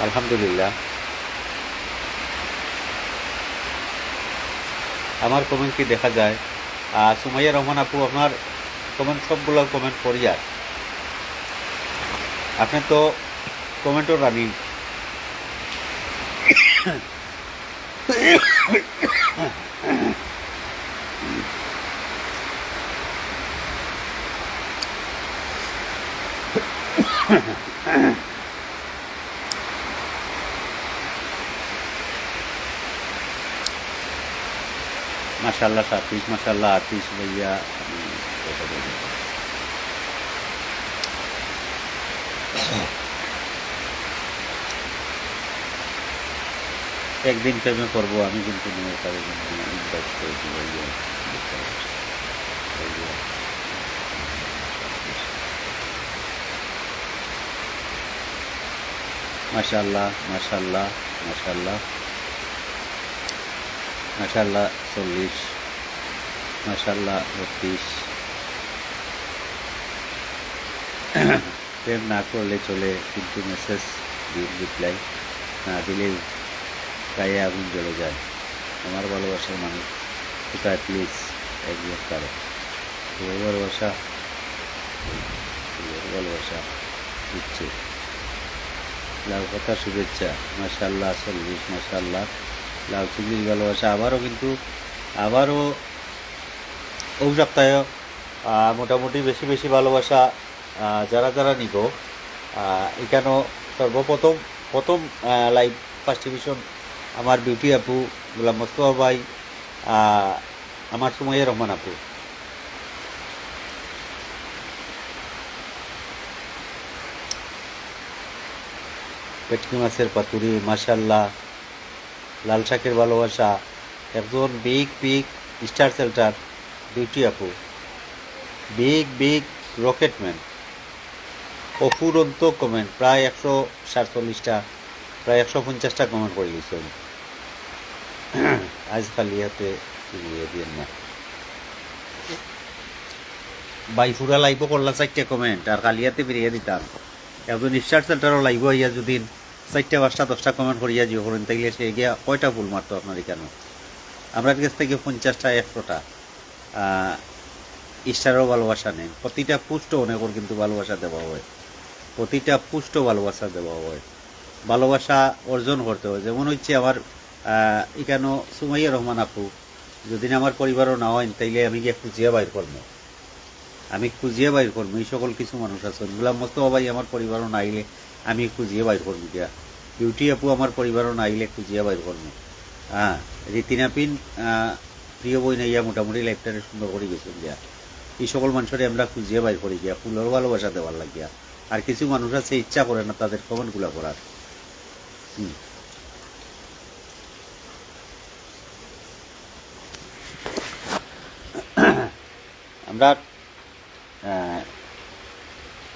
আলহামদুলিল্লাহ। আমার কমেন্ট কি দেখা যায়? সুমাইয়া রহমান আপু, আপনার কমেন্ট সবগুলো কমেন্ট করি। আর আপনি তো কমেন্টও রানি। মাশাল্লাহ সাতিশ, মাশাল্লাহ আতিশ ভাইয়া। একদিন প্রেমে করবো আমি, কিন্তু নিয়ে তাদের ইনভাইট করেছি ভাইয়া। মাশাল্লাহ মাশাল্লাহ মাশাল্লাহ মাশাল্লাহ 40, মাশাল্লাহ 32। প্রেম না করলে চলে, কিন্তু মেসেজ দিন, রিপ্লাই না দিলেই গায়ে আগুন জ্বলে যায়। আমার ভালোবাসার মানুষ কোথায়, প্লিজ একজন কারো। তোর ভালোবাসা, তোর ভালোবাসা দিচ্ছে। লাউ কথা শুভেচ্ছা, মাশাল্লাহ 40, মাশাল্লাহ। লাউ চিংড়ির ভালোবাসা আবারও ও সপ্তাহে মোটামুটি বেশি বেশি ভালোবাসা যারা যারা নিব। এখানেও প্রথম লাইভ ফার্স্ট ডিভিশন আমার বিউটি আপু, গোলাম মোস্তফা ভাই, আমার সুমাইয়া রহমান আপু। পেটকি মাছের পাতুরি, মাশাল্লাহ। লাল শাকের ভালোবাসা, একজন বিগ স্টার সেল্টার বিউটি আপু, বিগ রকেটম্যান। অফুরন্ত কমেন্ট, প্রায় 147টা, প্রায় 150টা কমেন্ট করে গেছে। আজ খালি হাতে ফিরিয়ে দিন না ভাই, পুরা লাইভ করলাম 4টে কমেন্ট, আর খালি হাতে ফিরিয়ে দিতাম। একজন স্টার সেন্টারও লাইভ হইয়া যদি 4টে 5টা 10টা কমেন্ট করিয়া জিও করেন, তাইলে সে গিয়া কয়টা ফুল মারতো আপনার এখানে? আমরা কাছ থেকে 50টা 100টা স্টারও ভালোবাসা নেন। প্রতিটা পুষ্ট অনেকর কিন্তু ভালোবাসা দেওয়া হয়, প্রতিটা পুষ্ট ভালোবাসা দেওয়া হয়। ভালোবাসা অর্জন করতে হয়। যেমন হচ্ছে আমার এখানেও সুমাইয়া রহমান আপু, যদি আমার পরিবারও না হয়, তাইলে আমি গিয়ে খুঁজিয়া বাইর করবো, এই সকল কিছু মানুষ আছেন। গোলাম মোস্তফা ভাই আমার পরিবারও না আইলে আমি খুঁজিয়ে বাইর করবো গিয়া। বিউটি আপু আমার পরিবারও না আইলে খুঁজিয়া বাইর করবো। রীতিনাপিন প্রিয় বই নাইয়া মোটামুটি লাইফটারে সুন্দর করে গেছেন গিয়া। এই সকল মানুষের আমরা খুঁজিয়ে বাইর করি গিয়া, ফুলের ভালোবাসা দেওয়ার লাগিয়া। আর কিছু মানুষ আছে ইচ্ছা করে না তাদের কমেন্টগুলো করার। আমরা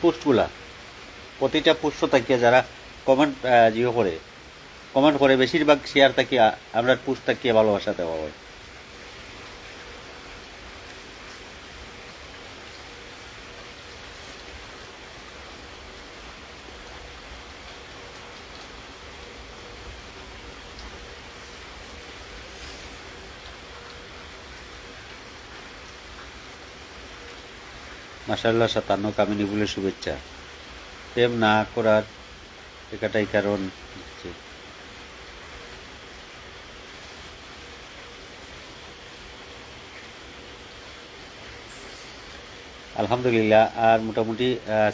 পোস্টগুলা, প্রতিটা পোস্ট থাকিয়া যারা কমেন্ট করে বেশিরভাগ শেয়ার থাকিয়া আমরা পোস্ট থাকিয়া ভালোবাসা দেওয়া হয়। মাশাআল্লাহ 57 কামিনী বলে শুভেচ্ছা। প্রেম না করার এটাই কারণ হচ্ছে আলহামদুলিল্লাহ। আর মোটামুটি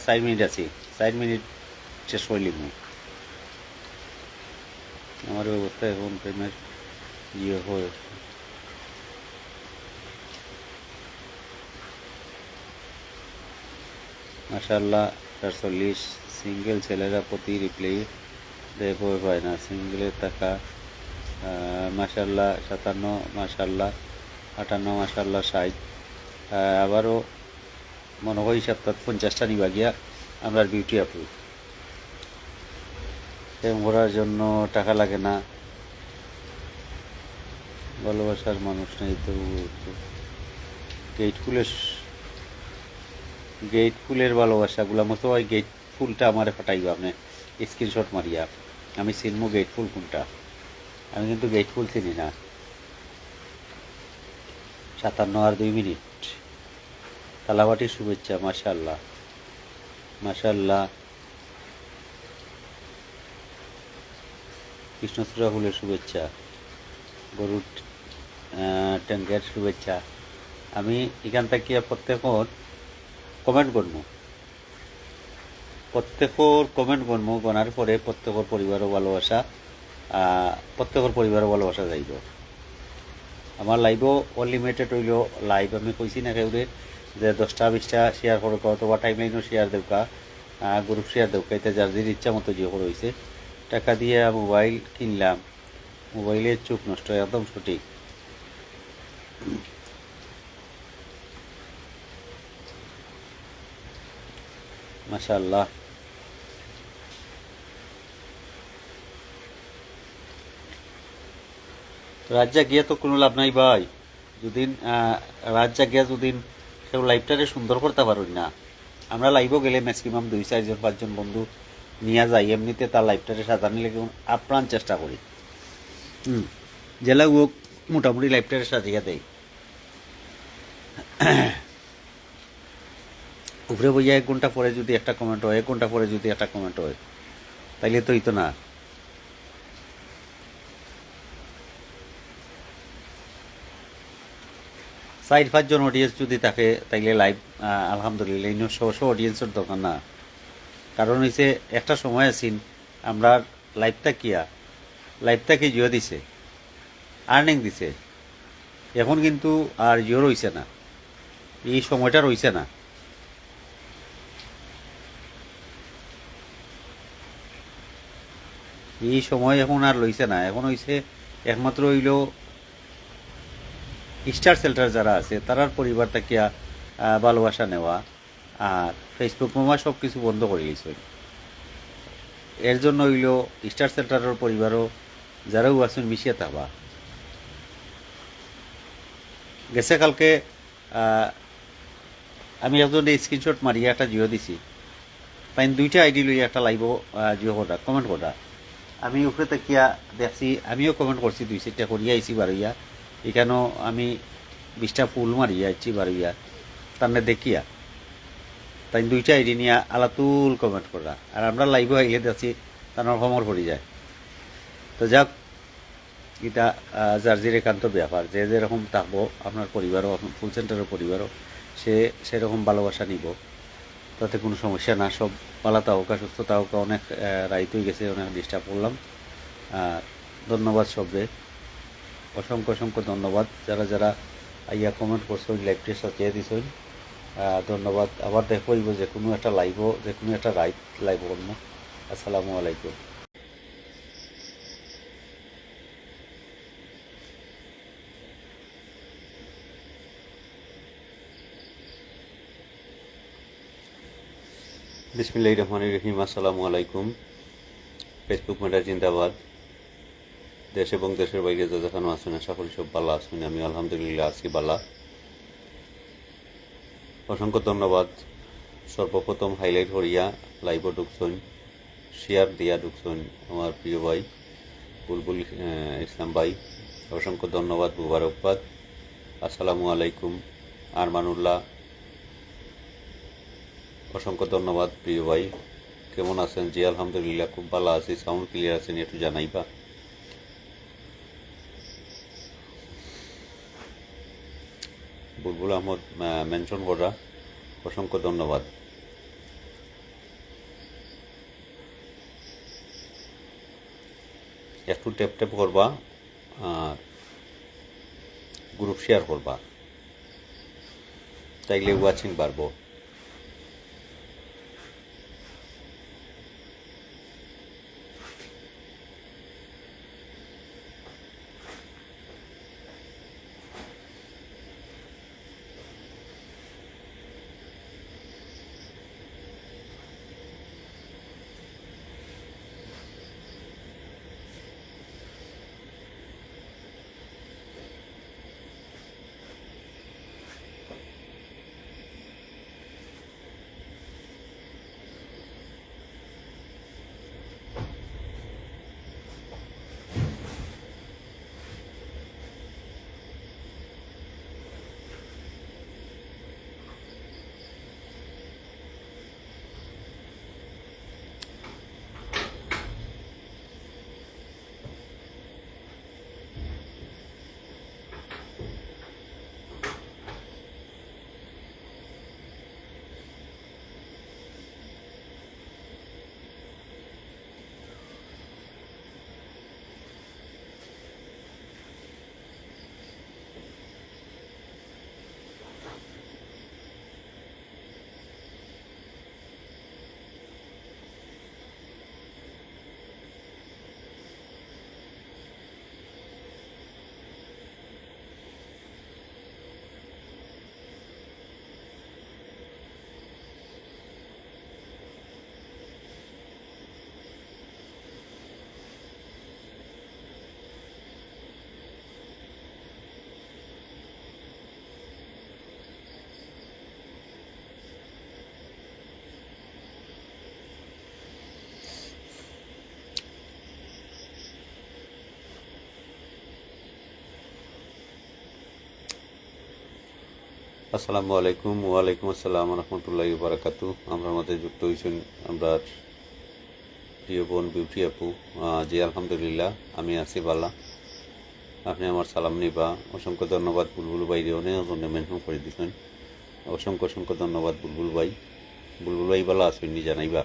4 মিনিট আছে, 4 মিনিট শেষ হইলিম। আমার অবস্থা এখন প্রেমের ইয়ে হয়ে মাশাআল্লাহ ৪৪। সিঙ্গেল ছেলেরা প্রতি রিপ্লাই দেয়, ভয় পায় না সিঙ্গেলের টাকা। মাশাআল্লাহ 57, মাশাআল্লাহ 58, মাশাআল্লাহ 60। আবারও মনে হয় 50টা নিবা গিয়া আমরা বিউটি আপু। প্রেম করার জন্য টাকা লাগে না, ভালোবাসার মানুষ নেই তো। গেট ফুলের ভালোবাসা, গুলা মতো হয়। গেট ফুলটা আমার ফাটাইব আপনি স্ক্রিনশট মারিয়া, আমি চিনবো গেট ফুল কোনটা। আমি কিন্তু গেট ফুল চিনি না। 57 আর 2 মিনিট। কালাবাটির শুভেচ্ছা, মাশাআল্লাহ মাশাআল্লাহ। কৃষ্ণচূড়া ফুলের শুভেচ্ছা, গরুর ট্যাঙ্কের শুভেচ্ছা। আমি এখান থেকে প্রত্যেকর কমেন্ট করবো, গনার পরে প্রত্যেকের পরিবারও ভালোবাসা যাইব। আমার লাইভও অনলিমিটেড হইল লাইভ আমি কইছি না কেউরে যে 10টা 20টা শেয়ার করো অথবা টাইম লাইনও শেয়ার দেউকা গ্রুপ শেয়ার দেউকা এটা যার যে ইচ্ছা মতো যে করে হয়েছে টাকা দিয়ে মোবাইল কিনলাম মোবাইলের চোখ নষ্ট একদম সঠিক মাশাআল্লাহ রাজ্যা গিয়ে তো কোনো লাভ নাই ভাই যদিন রাজ্যা গিয়া যদিন কেউ লাইফটারে সুন্দর করতে পারুন না আমরা লাইভও গেলে ম্যাক্সিমাম 2 4 জন 5 জন বন্ধু নিয়ে যাই এমনিতে তার লাইফটারে সাজানি লেগে আপ্রাণ চেষ্টা করি জেলা ও মোটামুটি লাইফটারে সাজিয়ে দেয় উপরে বইয়া 1 ঘন্টা পরে যদি একটা কমেন্ট হয় 1 ঘন্টা পরে যদি একটা কমেন্ট হয় তাইলে তো হইতো না 4 5 জন অডিয়েন্স যদি থাকে তাইলে লাইভ আলহামদুলিল্লাহ ইনো শো অডিয়েন্সের দরকার না কারণ হইছে একটা সময় আছিন আমরা লাইভটা কি জিও দিছে আর্নিং দিছে এখন কিন্তু আর জিও রইছে না এই সময়টা রইছে না এই সময় এখন আর লইছে না এখন হইছে একমাত্র হইল স্টার সেল্টার যারা আছে তারার পরিবার থেকে ভালোবাসা নেওয়া আর ফেসবুক মামা সব কিছু বন্ধ করে দিয়েছে এর জন্য হইল স্টার সেল্টারের পরিবারও যারাও আছেন মিশিয়ে থাকবা গেছে কালকে আমি একজন স্ক্রিনশট মারিয়ে একটা জিও দিছি তাই 2টা আইডি লইয়া একটা লাইভ জিও করা কমেন্ট করা আমি উপরে তাকিয়া দেখছি আমিও কমেন্ট করছি 2 4টা করিয়া আইছি বারইয়া এখানেও আমি 20টা ফুল মারিয়া আইছি বারইয়া তার দেখিয়া তাই 2টা আইডি নিয়ে আলাতুল কমেন্ট করা আর আমরা লাইভও আইলে দেখছি তার খবর পড়ে যায় তো যাক এটা যার যে একান্ত ব্যাপার যে যেরকম থাকবো আপনার পরিবারও ফুল সেন্টারের পরিবারও সে সেরকম ভালোবাসা নিব তাতে কোনো সমস্যা না সব পালাতা হোক সুস্থতা হোক অনেক রাইত হয়ে গেছে অনেক ডিস্টার্ব করলাম ধন্যবাদ সবরে অসংখ্য অসংখ্য ধন্যবাদ যারা যারা আইয়া কমেন্ট করছেন লাইভটি সাজিয়ে দিছেন ধন্যবাদ আবার দেখবইব যে কোনো একটা লাইভও যে কোনো একটা রাইট লাইভ করবো আসসালামু আলাইকুম বিসমিল্লাহির রহমানির রহিম আসসালামু আলাইকুম ফেসবুক মেটার জিন্দাবাদ দেশ এবং দেশের বাইরে যা দেখানো আছেন আশা করি সব ভালো আছেন আমি আলহামদুলিল্লাহ আছি বালা অসংখ্য ধন্যবাদ সর্বপ্রথম হাইলাইট করিয়া লাইভও ঢুকছেন শেয়ার দিয়া ঢুকছেন আমার প্রিয় ভাই বুলবুল ইসলাম ভাই অসংখ্য ধন্যবাদ মুবারকবাদ আসসালামু আলাইকুম আরমানুল্লাহ অসংখ্য ধন্যবাদ প্রিয় ভাই কেমন আছেন জি আলহামদুলিল্লাহ খুব ভালো আছি সাউন্ড ক্লিয়ার আছেন একটু জানাইবা বুলবুল আহমদ মেনশন করা অসংখ্য ধন্যবাদ একটু ট্যাপ ট্যাপ করবা আর গ্রুপ শেয়ার করবা তাইলে ওয়াচিং বাড়বো আসসালামু আলাইকুম। ওয়ালাইকুম আসসালাম রহমতুল্লাহি বারাকাতু। আমরা মাঝে যুক্ত হয়েছেন আমরা প্রিয় বোন বিউটি আপু। জি আলহামদুলিল্লাহ, আমি আছি বালা। আপনি আমার সালাম নিবা। অসংখ্য ধন্যবাদ বুলবুল ভাই অনেক জনে মেনশন করে দিচ্ছেন। অসংখ্য অসংখ্য ধন্যবাদ বুলবুল ভাই। বুলবুল ভাই বালা আসবেন নি জানাইবা।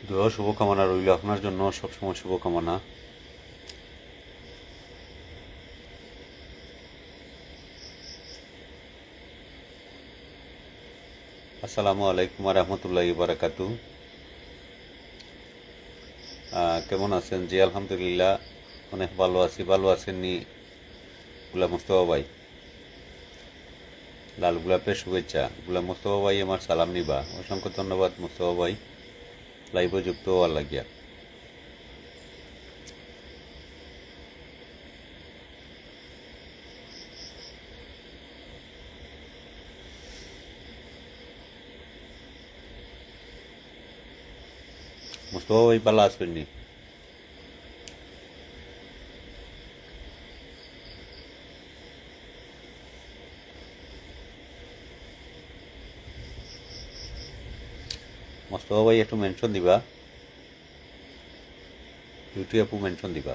দোয়া শুভকামনা রইল আপনার জন্য, সবসময় শুভকামনা। আসসালামু আলাইকুম রহমতুল্লাহি বারাকাতু। কেমন আছেন? জি আলহামদুলিল্লাহ অনেক ভালো আছি। ভালো আছেন নি গুলাম মুস্তফা ভাই? লাল গোলাপের শুভেচ্ছা। গুলাম মুস্তফা ভাই আমার সালাম নিবা। অসংখ্য ধন্যবাদ মুস্তফা ভাই লাইভে যুক্ত হওয়ার লাগিয়া। মুস্তফা ভাই পালা আসবেন নি? মুস্তফা ভাই একটু মেনশন দিবা, বিউটি আপু মেনশন দিবা।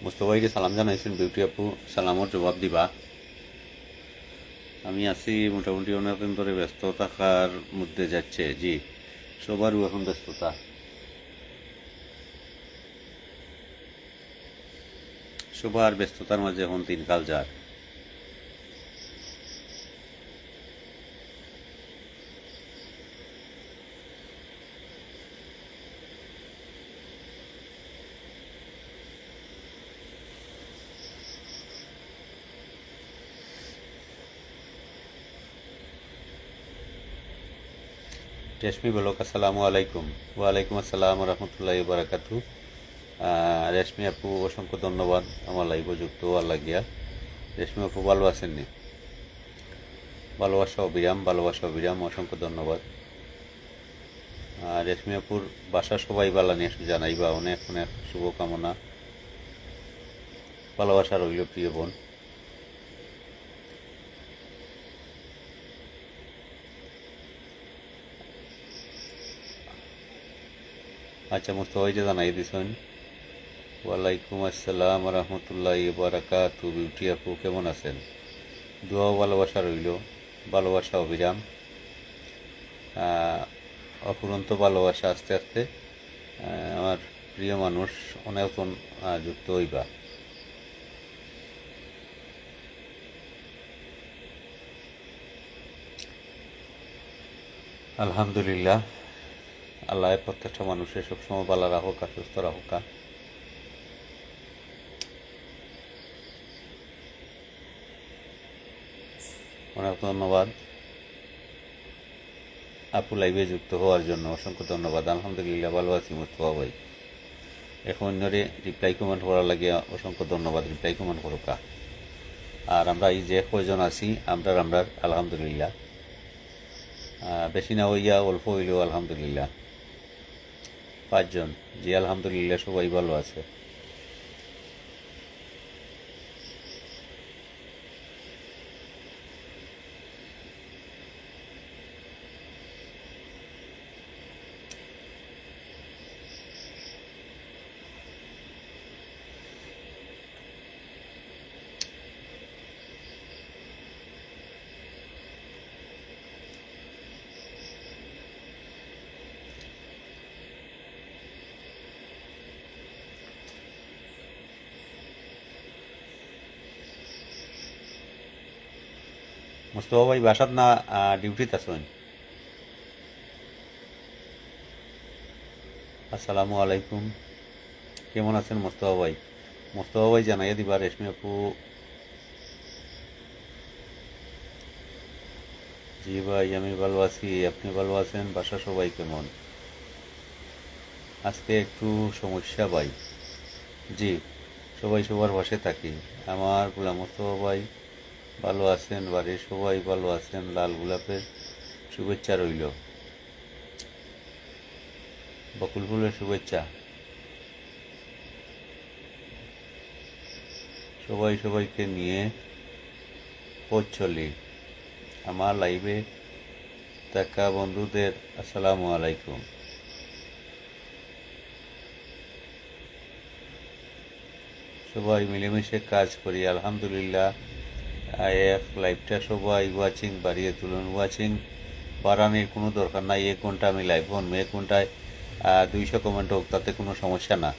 মুস্তফা ভাইকে সালাম জানাইছেন, বিউটি আপু সালামর জবাব দিবা। আমি আছি মোটামুটি অনেকদিন ধরে ব্যস্ত থাকার মধ্যে যাচ্ছে। জি, সবারও এখন ব্যস্ততা, সবার ব্যস্ততার মাঝে এখন দিনকাল যার। রেশমি বলক আসসালামু আলাইকুম। ওয়ালাইকুম আসসালাম রহমতুল্লাহি বারাকাতু। রেশমি আপু অসংখ্য ধন্যবাদ আমার লাইভে যুক্ত হওয়ার লাগিয়া। রেশমি আপু ভালো আছেননি? ভালোবাসা অবিরাম, ভালোবাসা অবিরাম, অসংখ্য ধন্যবাদ। রেশমি আপুর বাসা সবাই বালা নিয়ে জানাইবা। অনেক অনেক শুভকামনা, ভালোবাসা রইল প্রিয় বোন। আচ্ছা মুস্তফা ভাই যে জানাই দিছেন। ওয়ালাইকুম আসসালাম রহমতুল্লাহি বারাকাতু। বিউটি আপু কেমন আছেন? দোয়া ও ভালোবাসা রইল, ভালোবাসা অবিরাম, অফুরন্ত ভালোবাসা। আস্তে আস্তে আমার প্রিয় মানুষ অনেকজন যুক্ত হইবা। আলহামদুলিল্লাহ, আল্লাহ প্রত্যেকটা মানুষের সবসময় ভালো রাখুক আর সুস্থ রাখুক। অনেক ধন্যবাদ আপু লাইভে যুক্ত হওয়ার জন্য, অসংখ্য ধন্যবাদ। আলহামদুলিল্লাহ ভালো আছি মুস্তফা ভাই। এখন অন্যরে রিপ্লাই কমেন্ট করার লাগে অসংখ্য ধন্যবাদ। Reply comment করুকা। আর আমরা এই যে কয়জন আছি আমরা আলহামদুলিল্লাহ বেশি না হইয়া অল্প হইলেও আলহামদুলিল্লাহ 5 জন। জি আলহামদুলিল্লাহ সবাই ভালো আছে। মোস্তফা ভাই বাসাত না ডিউটিতে আছেন? আসসালামু আলাইকুম, কেমন আছেন মোস্তফা ভাই? মোস্তফা ভাই জানাইয়া দিবা রেশমি আপু। জি ভাই, আমি ভালো আছি, আপনি ভালো আছেন? বাসা সবাই কেমন? আজকে একটু সমস্যা ভাই। জি, সবাই সবার পাশে থাকি। আমার গোলাম মোস্তফা ভাই ভালো আছেন, বাড়ির সবাই ভালো আছেন, লাল গোলাপের শুভেচ্ছা রইল, বকুল ফুলের শুভেচ্ছা। সবাই সবাইকে নিয়ে পথ চলি। আমার লাইভে থাকা বন্ধুদের আসসালামু আলাইকুম। সবাই মিলেমিশে কাজ করি আলহামদুলিল্লাহ। এক লাইভটা সবাই ওয়াচিং বাড়িয়ে তুলুন। ওয়াচিং বাড়ানোর কোনো দরকার নাই, 1 ঘন্টা আমি লাইভ হন, 1 ঘন্টায় 200 কমেন্ট হোক, তাতে কোনো সমস্যা না।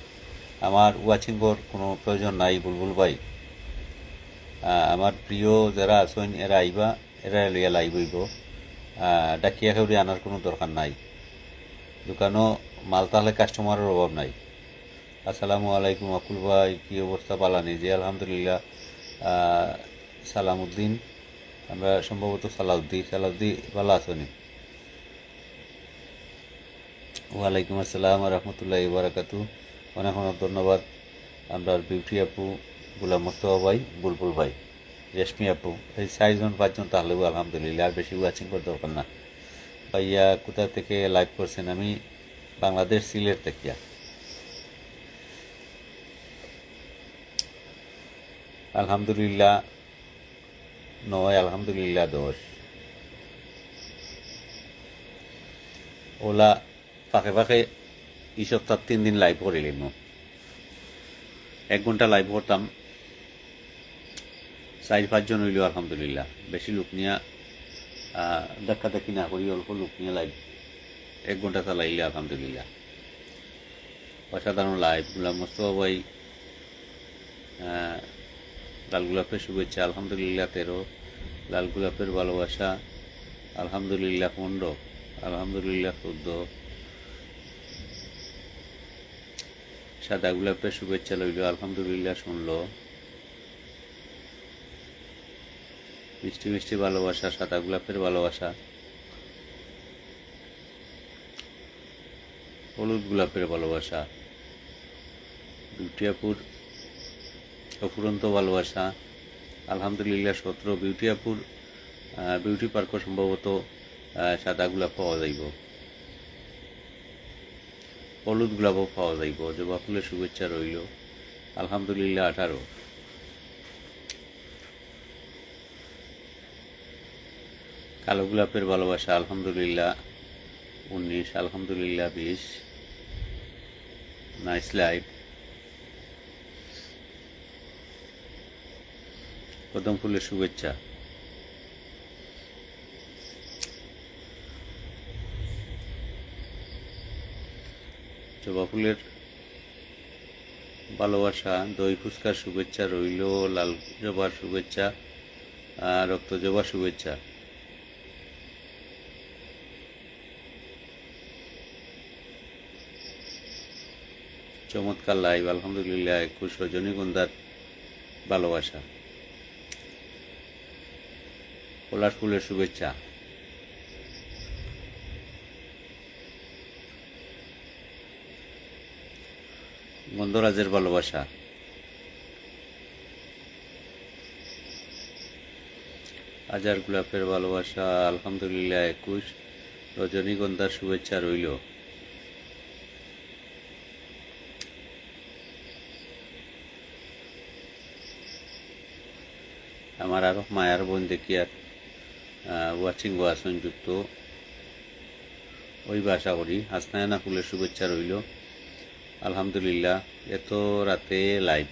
আমার ওয়াচিং কর কোনো প্রয়োজন নাই বুলবুল ভাই। আমার প্রিয় যারা আছেন এরা আইবা, এরা লইয়া লাইভ হইব। ডাকিয়া খেউরি আনার কোনো দরকার নাই। দোকানও মাল তাহলে কাস্টমারের অভাব নাই। আসসালামু আলাইকুম আকুল ভাই, কী অবস্থা? পালানি জি আলহামদুলিল্লাহ। সালামউদ্দিন, আমরা সম্ভবত সালাউদ্দি ভালো আছো নি? ওয়ালাইকুম আসসালাম রহমতুল্লাহ বারাকাতু। অনেক অনেক ধন্যবাদ। আমরা বিউটি আপু, গোলাম মোস্তফা ভাই, বুলবুল ভাই, রেশমি আপু, এই 4জন 5জন তাহলেও আলহামদুলিল্লাহ। আর বেশি ওয়াচিং করার দরকার না। ভাইয়া কোথা থেকে লাইভ করছেন? আমি বাংলাদেশ সিলেট থেকে। আলহামদুলিল্লাহ 9, আলহামদুলিল্লাহ 10। ওলা ফাঁকে ফাঁকে এই সপ্তাহ 3 দিন লাইভ করিলাম। 1 ঘন্টা লাইভ করতাম, 4-5 জন হইল আলহামদুলিল্লাহ। বেশি লোক নিয়ে দেখা দেখি না করি, অল্প লোক নিয়ে লাইভ 1 ঘন্টা চালাইলে আলহামদুলিল্লাহ। অসাধারণ লাইভ। গোলাম মোস্তফা ভাই লাল গোলাপের শুভেচ্ছা আলহামদুলিল্লাহ 13। লাল গোলাপের ভালোবাসা আলহামদুলিল্লাহ 15, আলহামদুলিল্লাহ 14। সাদা গোলাপের শুভেচ্ছা লইল আলহামদুলিল্লাহ 16। মিষ্টি মিষ্টি ভালোবাসা, সাদা গোলাপের ভালোবাসা। হলুদ গোলাপের ভালোবাসা, বিউটিয়াপুর অফুরন্ত ভালোবাসা আলহামদুলিল্লাহ 17। বিউটিয়াপুর বিউটি পার্কও সম্ভবত সাদা গোলাপ পাওয়া যাইব, হলুদ গোলাপও পাওয়া যাইব। জবা ফুলের শুভেচ্ছা রইল আলহামদুলিল্লাহ 18। কালো গোলাপের ভালোবাসা আলহামদুলিল্লাহ 19, আলহামদুলিল্লাহ 20। Nice live. কদম ফুলের শুভেচ্ছা, জবা ফুলের ভালোবাসা। দই ফুচকার শুভেচ্ছা রইল, লাল জবার শুভেচ্ছা, রক্ত জবার শুভেচ্ছা। চমৎকার লাইভ আলহামদুলিল্লাহ 21। রজনীগন্ধার ভালোবাসা, পলাশ ফুলের শুভেচ্ছা, গন্ধরাজের ভালোবাসা, হাজার গোলাপের ভালোবাসা আলহামদুলিল্লাহ 21। রজনীগন্ধার শুভেচ্ছা রইল। আমার আরো মায়ার বোন দেখি আর ওয়াচিং ওয়াসন যুক্ত ওই আশা করি। হাসনায়না ফুলের শুভেচ্ছা রইল আলহামদুলিল্লাহ। এত রাতে লাইভ,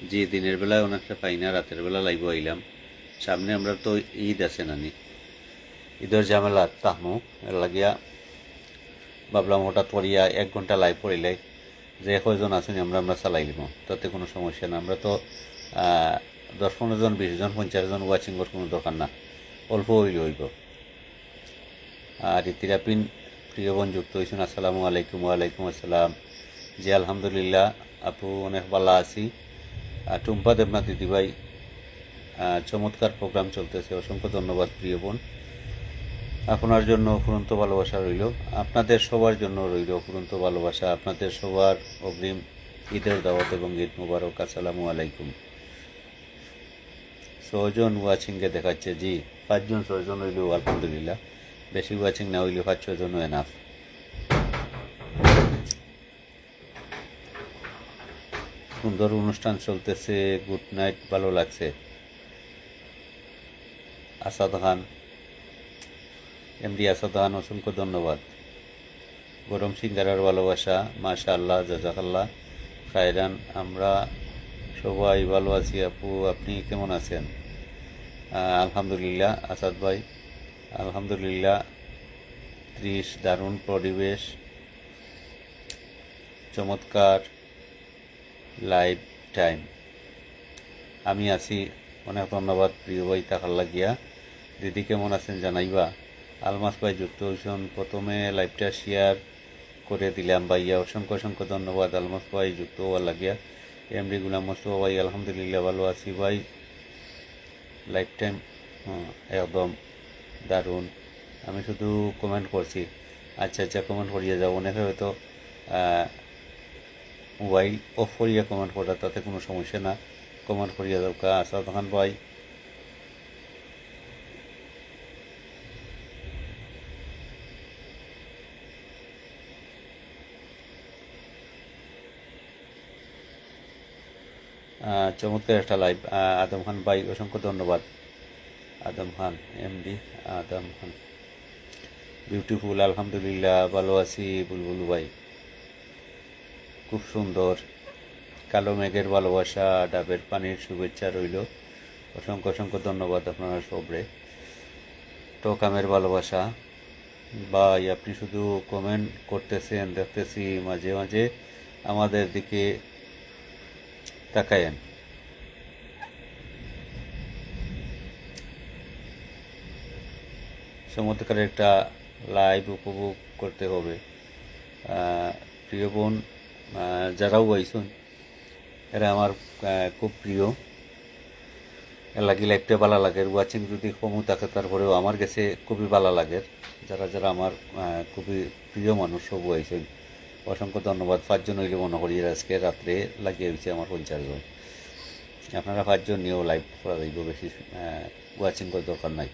যে দিনের বেলায় অনেকটা পাই না, রাতের বেলা লাইভ আইলাম। সামনে আমরা তো ঈদ আছে নানি, ঈদের ঝামেলা তাহমু, এর লাগিয়া ভাবলাম হঠাৎ করিয়া 1 ঘন্টা লাইভ পড়িলে যে কয়জন আছেন আমরা চালাই দিব, তাতে কোনো সমস্যা না। আমরা তো 10-15 জন, 20 জন, 50 জন ওয়াচিং করার কোনো দরকার না। অল্প হইলে হইব। আর ইতিরাপিন প্রিয় বোন যুক্ত হয়েছেন, আসসালামু আলাইকুম। ওয়ালাইকুম আসসালাম। জি আলহামদুলিল্লাহ আপু অনেক ভালো আছি। টুম্পা দেবনাথ দিদিভাই, চমৎকার প্রোগ্রাম চলতেছে, অসংখ্য ধন্যবাদ প্রিয় বোন। আপনার জন্য অফুরন্ত ভালোবাসা রইল, আপনাদের সবার জন্য রইল অফুরন্ত ভালোবাসা। আপনাদের সবার অগ্রিম ঈদের দাওয়াত এবং ঈদ মুবারক। আসসালামু আলাইকুম। 6 জন ওয়াচিংকে দেখাচ্ছে, জি 5 জন 6 জন হইলেও আলহামদুলিল্লাহ, বেশি ওয়াচিং না হইলেও 5-6 জনও এনাফ। সুন্দর অনুষ্ঠান চলতেছে, গুড নাইট, ভালো লাগছে। আসাদ খান, এমডি আসাদ খান, অসংখ্য ধন্যবাদ। গরম সিঙ্গারার ভালোবাসা, মাশা আল্লাহ, জাজাকাল্লাহ খায়রান। আমরা সবাই ভালো আছি আপু, আপনি কেমন আছেন? আলহামদুলিল্লাহ আসাদ ভাই, আলহামদুলিল্লাহ। 30 দারুণ পরিবেশ, চমৎকার লাইভ টাইম। আমি আছি, অনেক ধন্যবাদ প্রিয় ভাই থাকার লাগিয়া। দিদি কেমন আছেন জানাইবা। আলমাস ভাই যুক্ত হয়েছেন, প্রথমে লাইভটা শেয়ার করে দিলাম ভাইয়া, অসংখ্য অসংখ্য ধন্যবাদ আলমাস ভাই যুক্ত হওয়ার লাগিয়া। এমডি গুলাম মোস্তফা ভাই, আলহামদুলিল্লাহ ভালো আছি ভাই। লাইফ টাইম একদম দারুণ। আমি শুধু কমেন্ট করছি, আচ্ছা আচ্ছা কমেন্ট করিয়ে যাও। অনেকে হয়তো মোবাইল অফ করিয়ে কমেন্ট করা, তাতে কোনো সমস্যা না, কমেন্ট করিয়ে যাও। আসাদ খান ভাই, চমৎকার একটা লাইভ। আদম খান ভাই, অসংখ্য ধন্যবাদ। আদম খান এমডি, আদম খান বিউটিফুল, আলহামদুলিল্লাহ ভালো আছি। বুলবুল ভাই খুব সুন্দর। কালো মেঘের ভালোবাসা, ডাবের পানির শুভেচ্ছা রইল, অসংখ্য অসংখ্য ধন্যবাদ আপনারা সবরে। টকামের ভালোবাসা ভাই, আপনি শুধু কমেন্ট করতেছেন, দেখতেছি মাঝে মাঝে আমাদের দিকে তাকায়েন। চমৎকার একটা লাইভ উপভোগ করতে হবে। প্রিয় বোন যারাও আইসুন, এরা আমার খুব প্রিয়। এর লাগি লাইভটা ভালো লাগে, ওয়াচিং যদি কমও থাকে তারপরেও আমার কাছে খুবই ভালো লাগে। যারা যারা আমার খুবই প্রিয় মানুষ সবও আইসেন, অসংখ্য ধন্যবাদ। 5 জন হইলে মনে করি আজকে রাত্রে লাগিয়ে হয়েছে আমার 50 জন। আপনারা 5 জন নিয়েও লাইভ করা যাইব, বেশি ওয়াচিং করার দরকার নাই।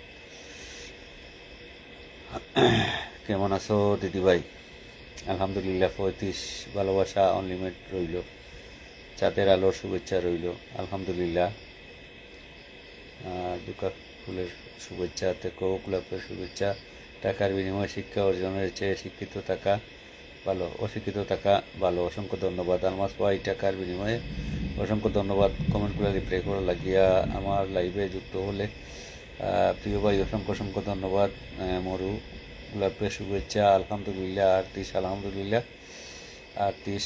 কেমন আছো দিদিভাই? আলহামদুলিল্লাহ 35 ভালোবাসা অনলিমিটেড রইল, চাঁদের আলোর শুভেচ্ছা রইল, আলহামদুলিল্লাহ। দুকা ফুলের শুভেচ্ছা, থেকেও গোলাপের শুভেচ্ছা। টাকার বিনিময়ে শিক্ষা অর্জনের চেয়ে শিক্ষিত থাকা ভালো, অশিক্ষিত থাকা ভালো, অসংখ্য ধন্যবাদ। আলমাস ভাই টাকার বিনিময়ে, অসংখ্য ধন্যবাদ কমেন্টগুলো রিপ্লাই করা লাগিয়া আমার লাইভে যুক্ত হলে। প্রিয় ভাই অসংখ্য অসংখ্য ধন্যবাদ। মরু গোলাপের শুভেচ্ছা, আলহামদুলিল্লাহ। আরতিশ আলহামদুলিল্লাহ। আরতিশ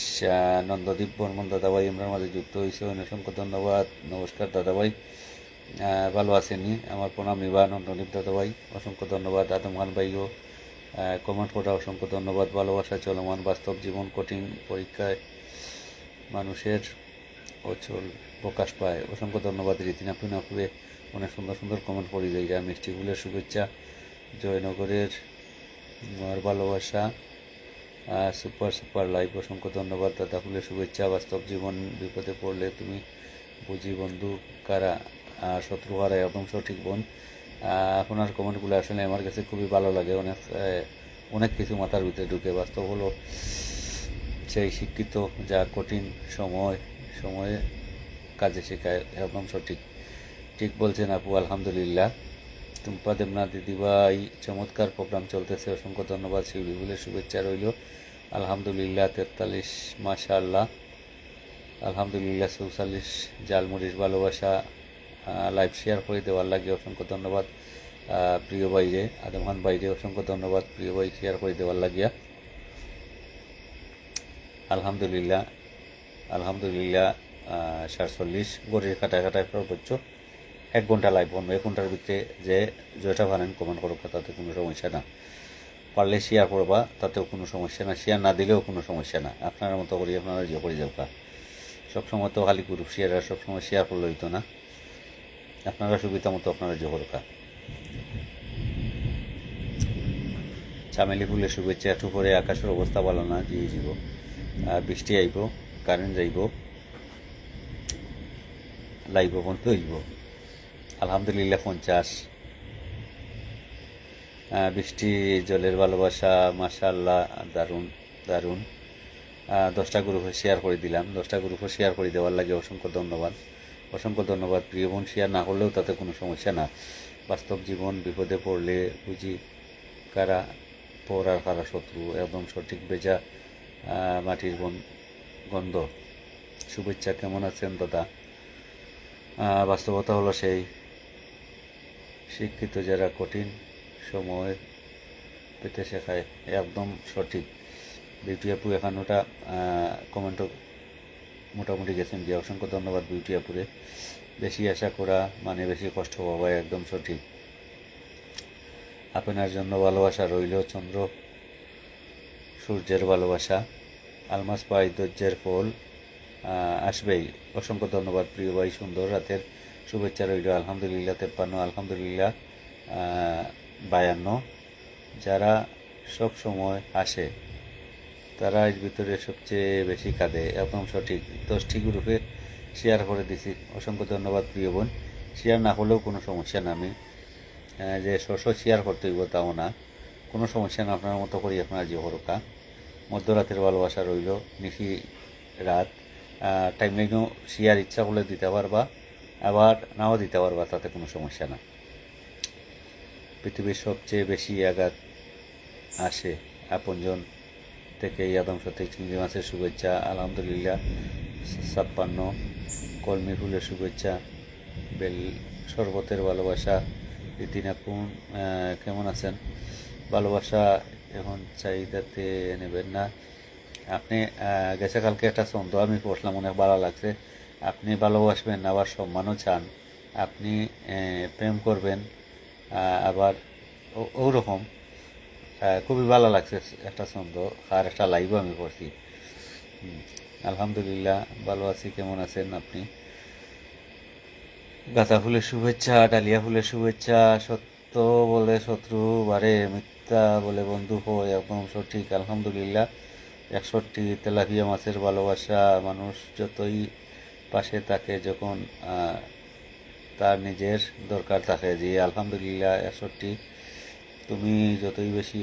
নন্দদীপ বর্মন দাদাভাই আমার মাঝে যুক্ত হয়েছে, অসংখ্য ধন্যবাদ। নমস্কার দাদাভাই, ভালো আছেনি? আমার প্রণাম নিবা নন্দদীপ দাদাভাই, অসংখ্য ধন্যবাদ। আদম খান ভাইও কমেন্ট করা, অসংখ্য ধন্যবাদ। ভালোবাসা চলমান, বাস্তব জীবন কঠিন, পরীক্ষায় মানুষের অচল প্রকাশ পায়, অসংখ্য ধন্যবাদ। রীতি নাপুরে নাপুরে অনেক সুন্দর সুন্দর কমেন্ট করি যাই। মিষ্টি ফুলের শুভেচ্ছা, জয়নগরের আমার ভালোবাসা, সুপার সুপার লাইভ, অসংখ্য ধন্যবাদ। দাদা ফুলের শুভেচ্ছা, বাস্তব জীবন বিপদে পড়লে তুমি বুঝি বন্ধু কারা, শত্রু হারা, একদম সঠিক বোন। আপনার কমেন্টগুলো আসলে আমার কাছে খুবই ভালো লাগে। অনেক অনেক কিছু মাথার ভিতরে ঢুকে। বাস্তব হলো সেই শিক্ষিত যা কঠিন সময়ে কাজে শেখায়, একদম সঠিক, ঠিক বলছেন আপু, আলহামদুলিল্লাহ। টুম্পা দেবনাথ দিদিভাই, চমৎকার প্রোগ্রাম চলতেছে, অসংখ্য ধন্যবাদ। শিউলি ফুলের শুভেচ্ছা রইল, আলহামদুলিল্লাহ। 43 মাশা আল্লাহ, আলহামদুলিল্লাহ। 44 জালমুড়ির ভালোবাসা, লাইভ শেয়ার করে দেওয়ার লাগে, অসংখ্য ধন্যবাদ প্রিয় ভাইরে। আদম খান ভাইরে অসংখ্য ধন্যবাদ প্রিয় ভাই শেয়ার করে দেওয়ার লাগিয়া, আলহামদুলিল্লাহ। আলহামদুলিল্লাহ। 47 গড়ির কাটায় কাটায় সর্বোচ্চ 1 ঘন্টা লাইভ বন্ধ, 1 ঘন্টার ভিতরে যে যেটা পারেন কমেন্ট করো, তাতে কোনো সমস্যা না। পারলে শেয়ার করবা, তাতেও কোনো সমস্যা না, শেয়ার না দিলেও কোনো সমস্যা না। আপনার মতো করি আপনারা যে করে যাবা। সবসময় তো খালি গ্রুপ শেয়ার আর সবসময় শেয়ার করলে হইতো না। আপনারা সুবিধা মতো আপনারা যে করবা। চামেলি ফুলের শুভেচ্ছা। একটু পরে আকাশের অবস্থা ভালো না, দিয়ে যাব, বৃষ্টি আইব, কারেন্ট যাইব, লাইব বন্ধ হইব। আলহামদুলিল্লাহ 50। বৃষ্টি জলের ভালোবাসা, মাশাআল্লাহ, দারুণ দারুণ। 10টা গ্রুপে শেয়ার করে দিলাম, 10টা গ্রুপে শেয়ার করে দেওয়ার লাগে অসংখ্য ধন্যবাদ, অসংখ্য ধন্যবাদ। প্রিয় বোন, শেয়ার না করলেও তাতে কোনো সমস্যা না। বাস্তব জীবন বিপদে পড়লে বুঝি কারা পর আর কারা শত্রু, একদম সঠিক বেজা মাটির গন্ধ। শুভেচ্ছা, কেমন আছেন দাদা? বাস্তবতা হলো সেই, শিক্ষিত যারা কঠিন সময় পেতে শেখায়, একদম সঠিক। বিউটি আপু 51টা কমেন্টও মোটামুটি গেছেন, যে অসংখ্য ধন্যবাদ বিউটি আপুরে। বেশি আশা করা মানে বেশি কষ্ট পাওয়া, একদম সঠিক। আপনার জন্য ভালোবাসা রইল, চন্দ্র সূর্যের ভালোবাসা। আলমাস পাই ধৈর্যের ফল আসবেই। অসংখ্য ধন্যবাদ প্রিয় ভাই, সুন্দর রাতের শুভেচ্ছা রইল। আলহামদুলিল্লাহ 53, আলহামদুলিল্লাহ 52। যারা সব সময় আসে তারা এর ভিতরে সবচেয়ে বেশি কাঁদে, একদম সঠিক। 10টি গ্রুপে শেয়ার করে দিছি, অসংখ্য ধন্যবাদ প্রিয় বোন। শেয়ার না হলেও কোনো সমস্যা না, আমি যে শেয়ার করতে হইব তাও না, কোনো সমস্যা না। আপনার মতো করি আপনার যে হরকা। মধ্যরাতের ভালোবাসা রইল, নিশি রাত। টাইমলাইনও শেয়ার ইচ্ছা করলে দিতে পারবা, আবার নাও দিতে পারবা, তাতে কোনো সমস্যা না। পৃথিবীর সবচেয়ে বেশি আঘাত আসে আপনজন থেকে। আদম সত্যি চিংড়ি মাছের শুভেচ্ছা, আলহামদুলিল্লাহ 56। কলমি ফুলের শুভেচ্ছা, বেল শরবতের ভালোবাসা। রীতিন আপন কেমন আছেন? ভালোবাসা এখন চাহিদাতে নেবেন না আপনি। গেছে কালকে একটা ছন্দ আমি পড়লাম, অনেক ভালো লাগছে। আপনি ভালোবাসবেন আবার সম্মানও চান, আপনি প্রেম করবেন আবার ওরকম। খুবই ভালো লাগছে একটা ছন্দ, আর একটা লাইভও আমি পড়ছি। আলহামদুলিল্লাহ ভালো আছি, কেমন আছেন আপনি? গাঁদা ফুলের শুভেচ্ছা, ডালিয়া ফুলের শুভেচ্ছা। সত্য বলে শত্রু বারে, মিথ্যা বলে বন্ধু হয়, একদম সঠিক। আলহামদুলিল্লাহ 61। তেলাপিয়া মাছের ভালোবাসা। মানুষ যতই পাশে থাকে যখন তার নিজের দরকার থাকে। জি আলহামদুলিল্লাহ 61। তুমি যতই বেশি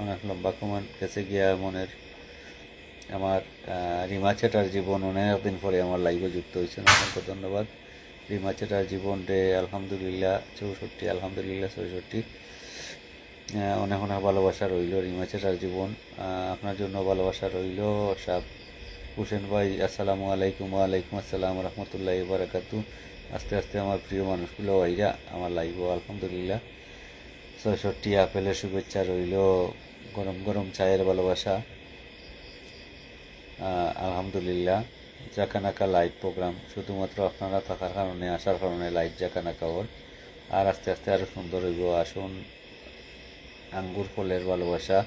অনেক লম্বা কমেন্ট গেছে গিয়া মনের। আমার রিমা চ্যাটার জীবন অনেক দিন পরে আমার লাইভে যুক্ত হয়েছেন, অসংখ্য ধন্যবাদ রিমা চ্যাটার জীবন রে। আলহামদুলিল্লাহ 64, আলহামদুলিল্লাহ 66। অনেক অনেক ভালোবাসা রইল রিমা চ্যাটার জীবন, আপনার জন্য ভালোবাসা রইল। সাব হুসেন ভাই আসসালামু আলাইকুম। ওয়ালাইকুম আসসালাম রহমতুল্লাহ বারাকাতু। আস্তে আস্তে আমার প্রিয় মানুষগুলো আইরা আমার লাইভ, আলহামদুলিল্লাহ 66। আপেলের শুভেচ্ছা রইল, গরম গরম চায়ের ভালোবাসা, আলহামদুলিল্লাহ। জাকানাকা লাইভ প্রোগ্রাম শুধুমাত্র আপনারা থাকার কারণে, আসার কারণে লাইভ জাকানাকা ওর, আর আস্তে আস্তে আরও সুন্দর হইব। আসুন। আঙ্গুর ফলের ভালোবাসা,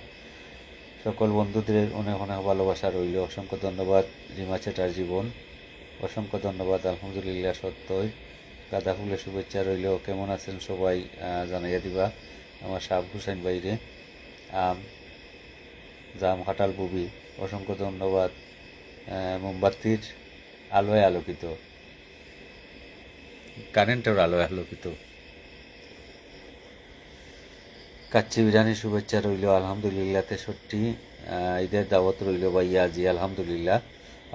সকল বন্ধুদের অনেক অনেক ভালোবাসা রইল, অসংখ্য ধন্যবাদ। রিমা চ্যাটার জীবন, অসংখ্য ধন্যবাদ। আলহামদুলিল্লাহ সত্যই। গাঁদা ফুলের শুভেচ্ছা রইল, কেমন আছেন সবাই জানাইয়া দিবা। আমার সাব হুসাইন বাইরে আম জাম কাঁঠাল বুবি, অসংখ্য ধন্যবাদ। মোমবাতির আলোয় আলোকিত, কারেন্টের আলোয় আলোকিত। কাচ্চি বিরিয়ানির শুভেচ্ছা রইল, আলহামদুলিল্লাহ 63। ঈদের দাওয়াত রইল ভাইয়া। জি আলহামদুলিল্লাহ,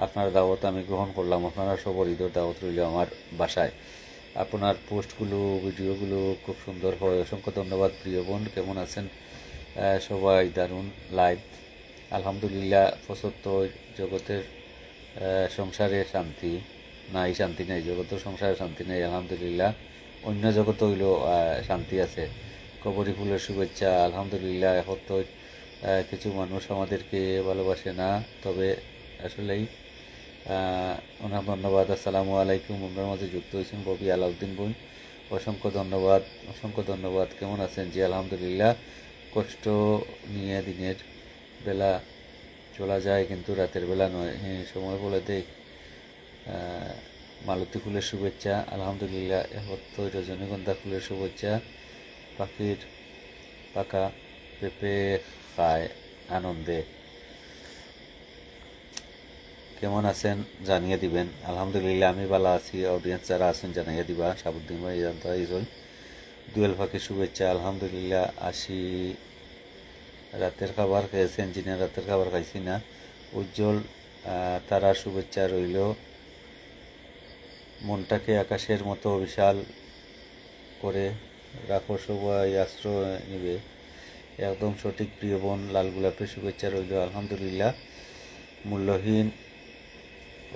আপনার দাওয়াত আমি গ্রহণ করলাম। আপনারা সবার ঈদের দাওয়াত রইল আমার বাসায়। আপনার পোস্টগুলো ভিডিওগুলো খুব সুন্দর হয়, অসংখ্য ধন্যবাদ প্রিয় বোন। কেমন আছেন সবাই? দারুণ লাইভ, আলহামদুলিল্লাহ 75। জগতের সংসারে শান্তি নাই, শান্তি নাই, জগতের সংসারে শান্তি নেই, আলহামদুলিল্লাহ। অন্য জগতে হইল শান্তি আছে। কবরী ফুলের শুভেচ্ছা, আলহামদুলিল্লাহ। এখন কিছু মানুষ আমাদেরকে ভালোবাসে না, তবে আসলেই অনেক ধন্যবাদ। আসসালামু আলাইকুম। আপনার মাঝে যুক্ত হয়েছেন ববি আলাউদ্দিন বোন, অসংখ্য ধন্যবাদ, অসংখ্য ধন্যবাদ। কেমন আছেন? জি আলহামদুলিল্লাহ। কষ্ট নিয়ে দিনের বেলা চলা যায়, কিন্তু রাতের বেলা নয়। হ্যাঁ, সময় বলে দেই। মালতী ফুলের শুভেচ্ছা, আলহামদুলিল্লাহ। এরপর তো রজনীগন্ধা ফুলের শুভেচ্ছা। পাখির পাকা পেঁপে খায় আনন্দে। কেমন আছেন জানিয়ে দিবেন। আলহামদুলিল্লাহ আমি ভালো আছি। অডিয়েন্স যারা আছেন জানিয়ে দিবা। সাবুদ্দিন ভাই জানতে ইজল দুয়েল পাখির শুভেচ্ছা, আলহামদুলিল্লাহ। আসি রাতের খাবার খেয়েছেন? যিনি রাতের খাবার খাইছি না। উজ্জ্বল তারা শুভেচ্ছা রইল। মনটাকে আকাশের মতো বিশাল করে রাখো, সবাই আশ্রয় নিবে। একদম সঠিক প্রিয় বোন। লাল গোলাপের শুভেচ্ছা রইল, আলহামদুলিল্লাহ। মূল্যহীন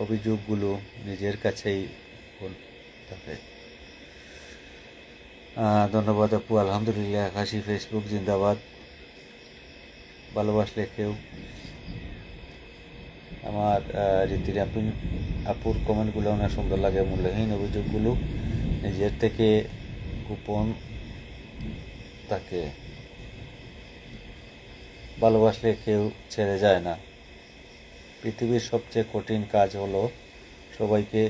অভিযোগগুলো নিজের কাছেই থাকে। ধন্যবাদ আপু, আলহামদুলিল্লাহ। আকাশি ফেসবুক জিন্দাবাদ। ভালোবাসলে কেউ। আমার রীতির আপুর কমেন্টগুলো অনেক সুন্দর লাগে। মূল্যহীন অভিযোগগুলো নিজের থেকে গোপন থাকে। ভালোবাসলে কেউ ছেড়ে যায় না। পৃথিবীর সবচেয়ে কঠিন কাজ হলো সবাইকে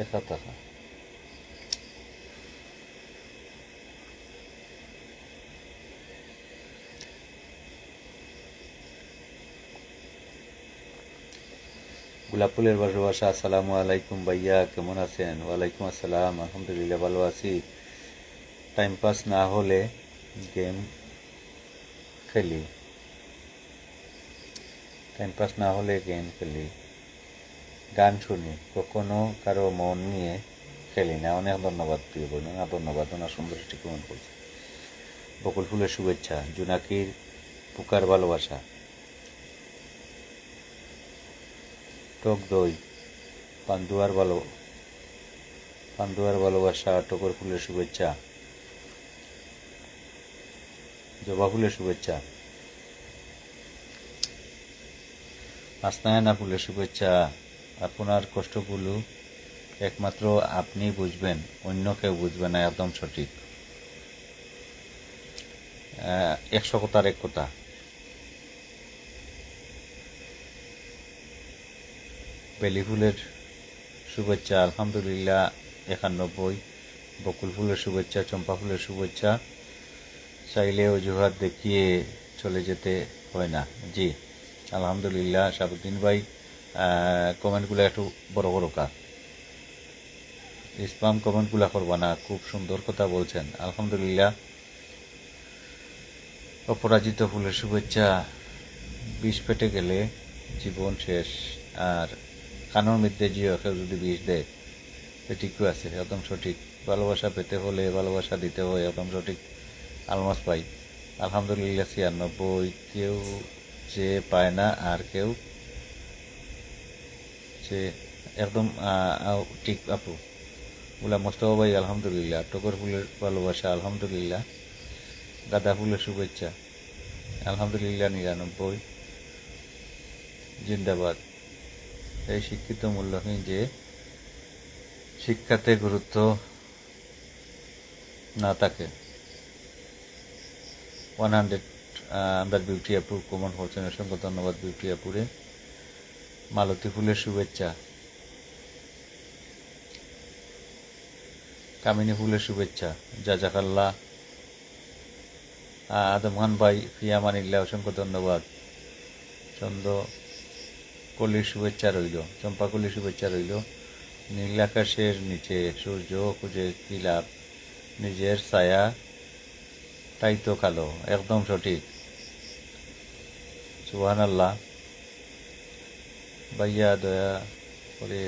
একা থাকা। গোলাপ ফুলের ভালোবাসা, আসসালামু আলাইকুম ভাইয়া, কেমন আছেন? ওয়ালাইকুম আসসালাম, আলহামদুলিল্লাহ ভালো আছি। টাইম পাস না হলে গেম খেলি। টাইম পাস না হলে গেম খেলি, গান শুনি, কখনো কারো মন নিয়ে খেলি না। অনেক ধন্যবাদ প্রিয় বোন, অনেক ধন্যবাদ। ওনার সুন্দর একটি কমেন্ট করছে। বকুল ফুলের শুভেচ্ছা, জোনাকির পুকার ভালোবাসা, টক দই, পান্ডুয়ার ভালোবাসা, টগর ফুলের শুভেচ্ছা, জবা ফুলের শুভেচ্ছা, আসনায়না ফুলের শুভেচ্ছা। আপনার কষ্টগুলো একমাত্র আপনি বুঝবেন, অন্য কেউ বুঝবে না, একদম সঠিক। 100 কথার এক কথা। বেলি ফুলের শুভেচ্ছা, আলহামদুলিল্লাহ 91। বকুল ফুলের শুভেচ্ছা, চম্পা ফুলের শুভেচ্ছা। চাইলে অজুহাত দেখিয়ে চলে যেতে হয় না। জি আলহামদুলিল্লাহ। সাবুদ্দিন ভাই কমেন্টগুলো একটু বড় বড় কা, স্পাম কমেন্টগুলো করবা না। খুব সুন্দর কথা বলছেন, আলহামদুলিল্লাহ। অপরাজিত ফুলের শুভেচ্ছা, বিষ পেটে গেলে জীবন শেষ, আর কানোর মধ্যে জিও কেউ যদি বিষ দেয় ঠিকই আছে, একদম সঠিক। ভালোবাসা পেতে হলে ভালোবাসা দিতে হয়, একদম সঠিক। আলমাস পাই, আলহামদুলিল্লাহ 96। কেউ যে পায় না আর কেউ যে, একদম ঠিক আপু। গুলাম মোস্তফা ভাই, আলহামদুলিল্লাহ। টগর ফুলের ভালোবাসা, আলহামদুলিল্লাহ। গাঁদা ফুলের শুভেচ্ছা, আলহামদুলিল্লাহ 99। জিন্দাবাদ। এই শিক্ষিত মূল্যহীন যে শিক্ষাতে গুরুত্ব না থাকে। 100 আমরা বিউটি আপু কমন করছেন, অসংখ্য ধন্যবাদ বিউটি আপুরে। মালতী ফুলের শুভেচ্ছা, কামিনী ফুলের শুভেচ্ছা, জাজাকাল্লাহ। আদম খান ভাই, ফিয়ামানিল্লাহ, অসংখ্য ধন্যবাদ। চন্দ্র কলির শুভেচ্ছা রইল, চম্পা কলির শুভেচ্ছা রইল। নীল আকাশের নিচে সূর্য খুঁজে কি লাভ, নিজের ছায়া তাই তো কালো, একদম সঠিক। সুবহানাল্লাহ। ভাইয়া দয়া করে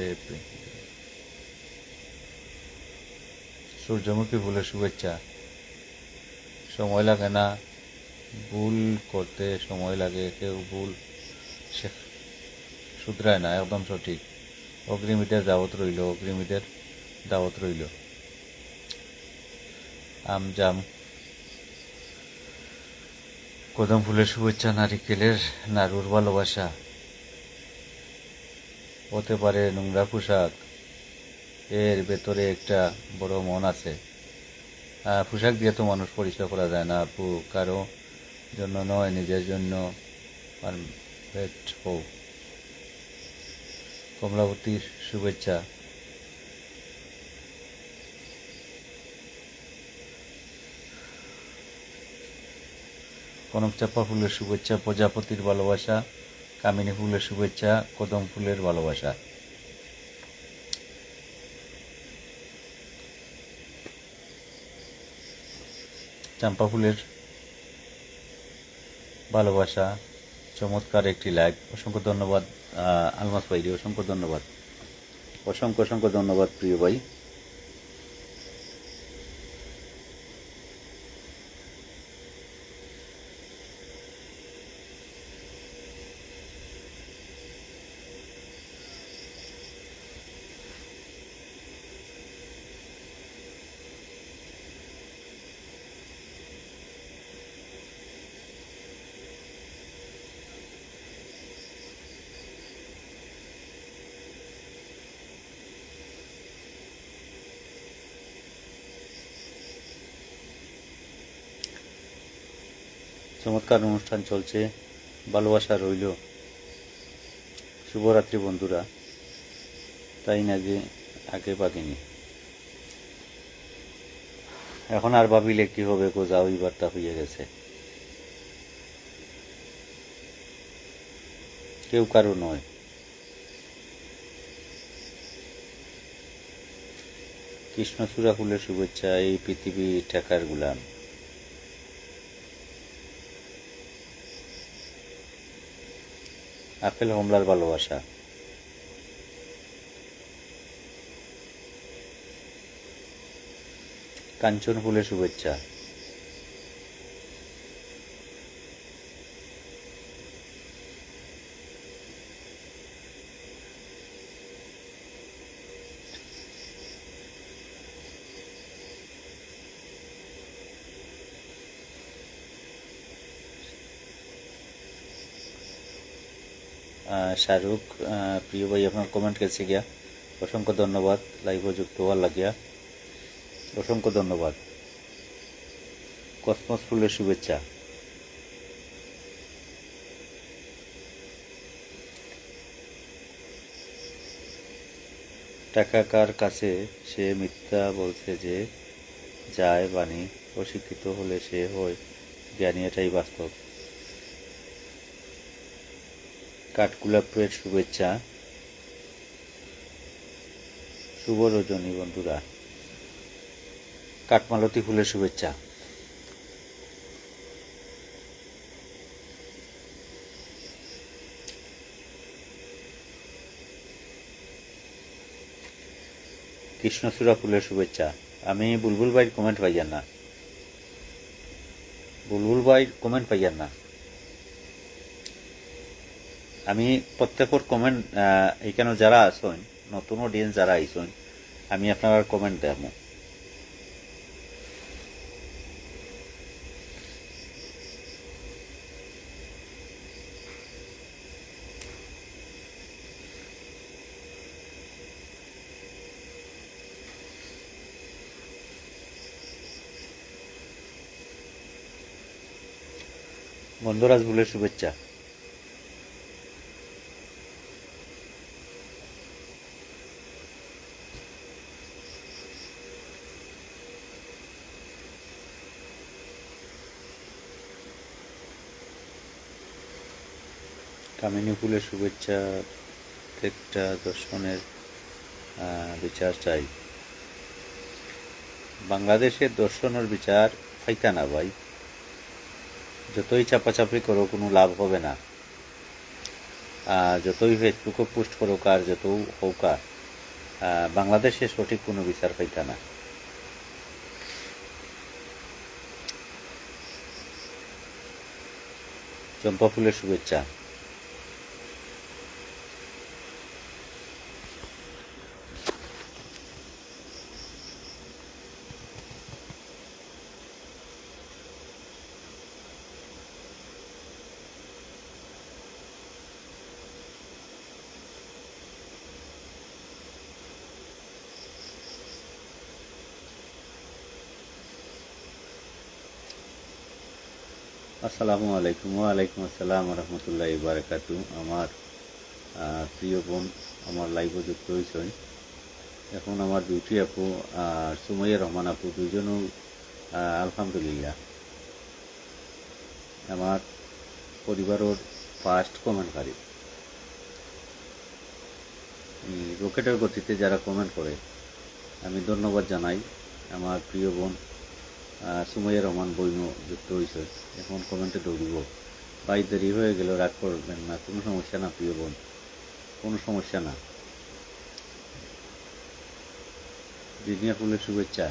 সূর্যমুখী ফুলের শুভেচ্ছা, সময় লাগে না, ভুল করতে সময় লাগে, কেউ ভুল শুধরায় না, একদম সঠিক। অগ্রিমীদের দাওয়াত রইল, অগ্রিমীদের দাওয়াত রইল। আমজাম কদম ফুলের শুভেচ্ছা, নারিকেলের নাড়ুর ভালোবাসা, হতে পারে নোংরা পোশাক, এর ভেতরে একটা বড় মন আছে। পোশাক দিয়ে তো মানুষ পরিচয় করা যায় না আপু, কারো জন্য নয়, নিজের জন্য পারফেক্ট হও। কমলাবতীর শুভেচ্ছা, কনক চাপা ফুলের শুভেচ্ছা, প্রজাপতির ভালোবাসা, কামিনী ফুলের শুভেচ্ছা, কদম ফুলের ভালোবাসা। চাম্পা ফুলের ভালোবাসা, চমৎকার একটি লাইভ, অসংখ্য ধন্যবাদ আলমাস ভাই, অসংখ্য ধন্যবাদ, অসংখ্য অসংখ্য ধন্যবাদ প্রিয় ভাই। চমৎকার অনুষ্ঠান চলছে, ভালোবাসা রইল। শুভরাত্রি বন্ধুরা, তাই না যে আগে ভাগিনি, এখন আর ভাবিলে কি হবে গো, যাও বার্তা হয়ে গেছে, কেউ কারো নয়। কৃষ্ণচূড়া ফুলের শুভেচ্ছা, এই পৃথিবী ঠেকার গুলাম। আপেল হোমলার ভালোবাসা, কাঞ্চন ফুলের শুভেচ্ছা, শাহরুখ প্রিয় ভাই, আপনার কমেন্ট গেছে গিয়া, অসংখ্য ধন্যবাদ লাইভে যুক্ত হওয়ার লাগিয়া, অসংখ্য ধন্যবাদ। কসমস ফুলের শুভেচ্ছা, টাকা কার কাছে সে মিথ্যা বলছে যে যায় বাণী, অশিক্ষিত হলে সে হয় জ্ঞানী, এটাই বাস্তব। কাঠগোলাপের শুভেচ্ছা, শুভ রজনী বন্ধুরা। কাঠমালতী ফুলের শুভেচ্ছা, কৃষ্ণচূড়া ফুলের শুভেচ্ছা। আমি বুলবুল ভাইয়ের কমেন্ট পাইয়ান না, বুলবুল ভাইয়ের কমেন্ট পাইয়ান না। আমি প্রত্যেকের কমেন্ট, এখানে যারা আসেন নতুন অডিয়েন্স যারা আইসেন, আমি আপনার কমেন্ট দেবো। গন্ধরাজ ফুলের শুভেচ্ছা, কামিনী ফুলের শুভেচ্ছা। প্রত্যেকটা দর্শনের বিচার চাই, বাংলাদেশের দর্শনের বিচার ফাইতা না ভাই, যতই চাপাচাপি করো কোনো লাভ হবে না, যতই ফেসবুকে পোস্ট করুক আর যত হোক, বাংলাদেশে সঠিক কোনো বিচার পাইতা না। চম্পা ফুলের শুভেচ্ছা, আসসালামু আলাইকুম, ওয়ালাইকুম আসসালাম রহমতুল্লাহ বারাকাতু। আমার প্রিয় বোন আমার লাইভে যুক্ত হয়েছেন। এখন আমার বিউটি আপু আর সুমাইয়া রহমান আপু দুইজনও আলহামদুলিল্লাহ আমার পরিবারের ফার্স্ট কমেন্টকারী। রকেটের গতিতে যারা কমেন্ট করে আমি ধন্যবাদ জানাই। আমার প্রিয় বোন সুমাইয়া রহমান বইনও যুক্ত হয়েছে, এখন কমেন্টে দৌড়িব। ভাই দেরি হয়ে গেল, রাগ করবেন না, কোনো সমস্যা না প্রিয় বোন, কোনো সমস্যা না। জিনিয়া ফুলের শুভেচ্ছা,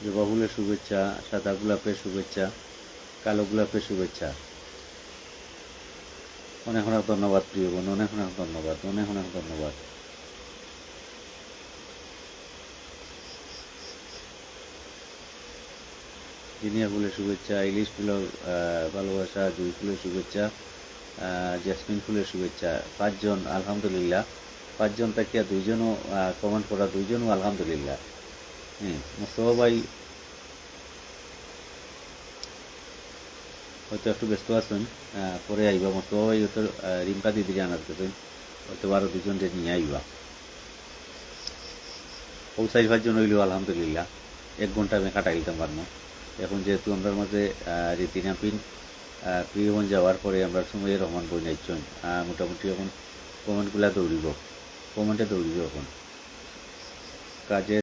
জবা ফুলের শুভেচ্ছা, সাদা গোলাপের শুভেচ্ছা, কালো গোলাপের শুভেচ্ছা। অনেক অনেক ধন্যবাদ প্রিয় বোন, অনেক অনেক ধন্যবাদ, অনেক অনেক ধন্যবাদ। জিনিয়া ফুলের শুভেচ্ছা, ইলিশ ফুলের ভালোবাসা, জুই ফুলের শুভেচ্ছা, জেসমিন ফুলের শুভেচ্ছা। পাঁচজন আলহামদুলিল্লাহ, পাঁচজন তাকিয়া দুইজনও কমেন্ট করা, দুইজনও আলহামদুলিল্লাহ। মোস্তফা ভাই হয়তো একটু ব্যস্ত আছেন, পরে আইবা। মোস্তফা ভাই হয়তো রিম্পা দিদি আনার করবেন, হয়তো আরও দুজনকে নিয়ে আইবা। পৌঁছাই পাঁচজন হইলেও আলহামদুলিল্লাহ, 1 ঘন্টা আমি কাটাই দিতাম পারবো। এখন যেহেতু আমরা মাঝে রীতিনাপিন প্রিয়মন যাওয়ার পরে আমরা সময় রহমান বই নাইছেন, মোটামুটি এখন কমেন্টগুলা দৌড়িব, কমেন্টে দৌড়িব এখন কাজে।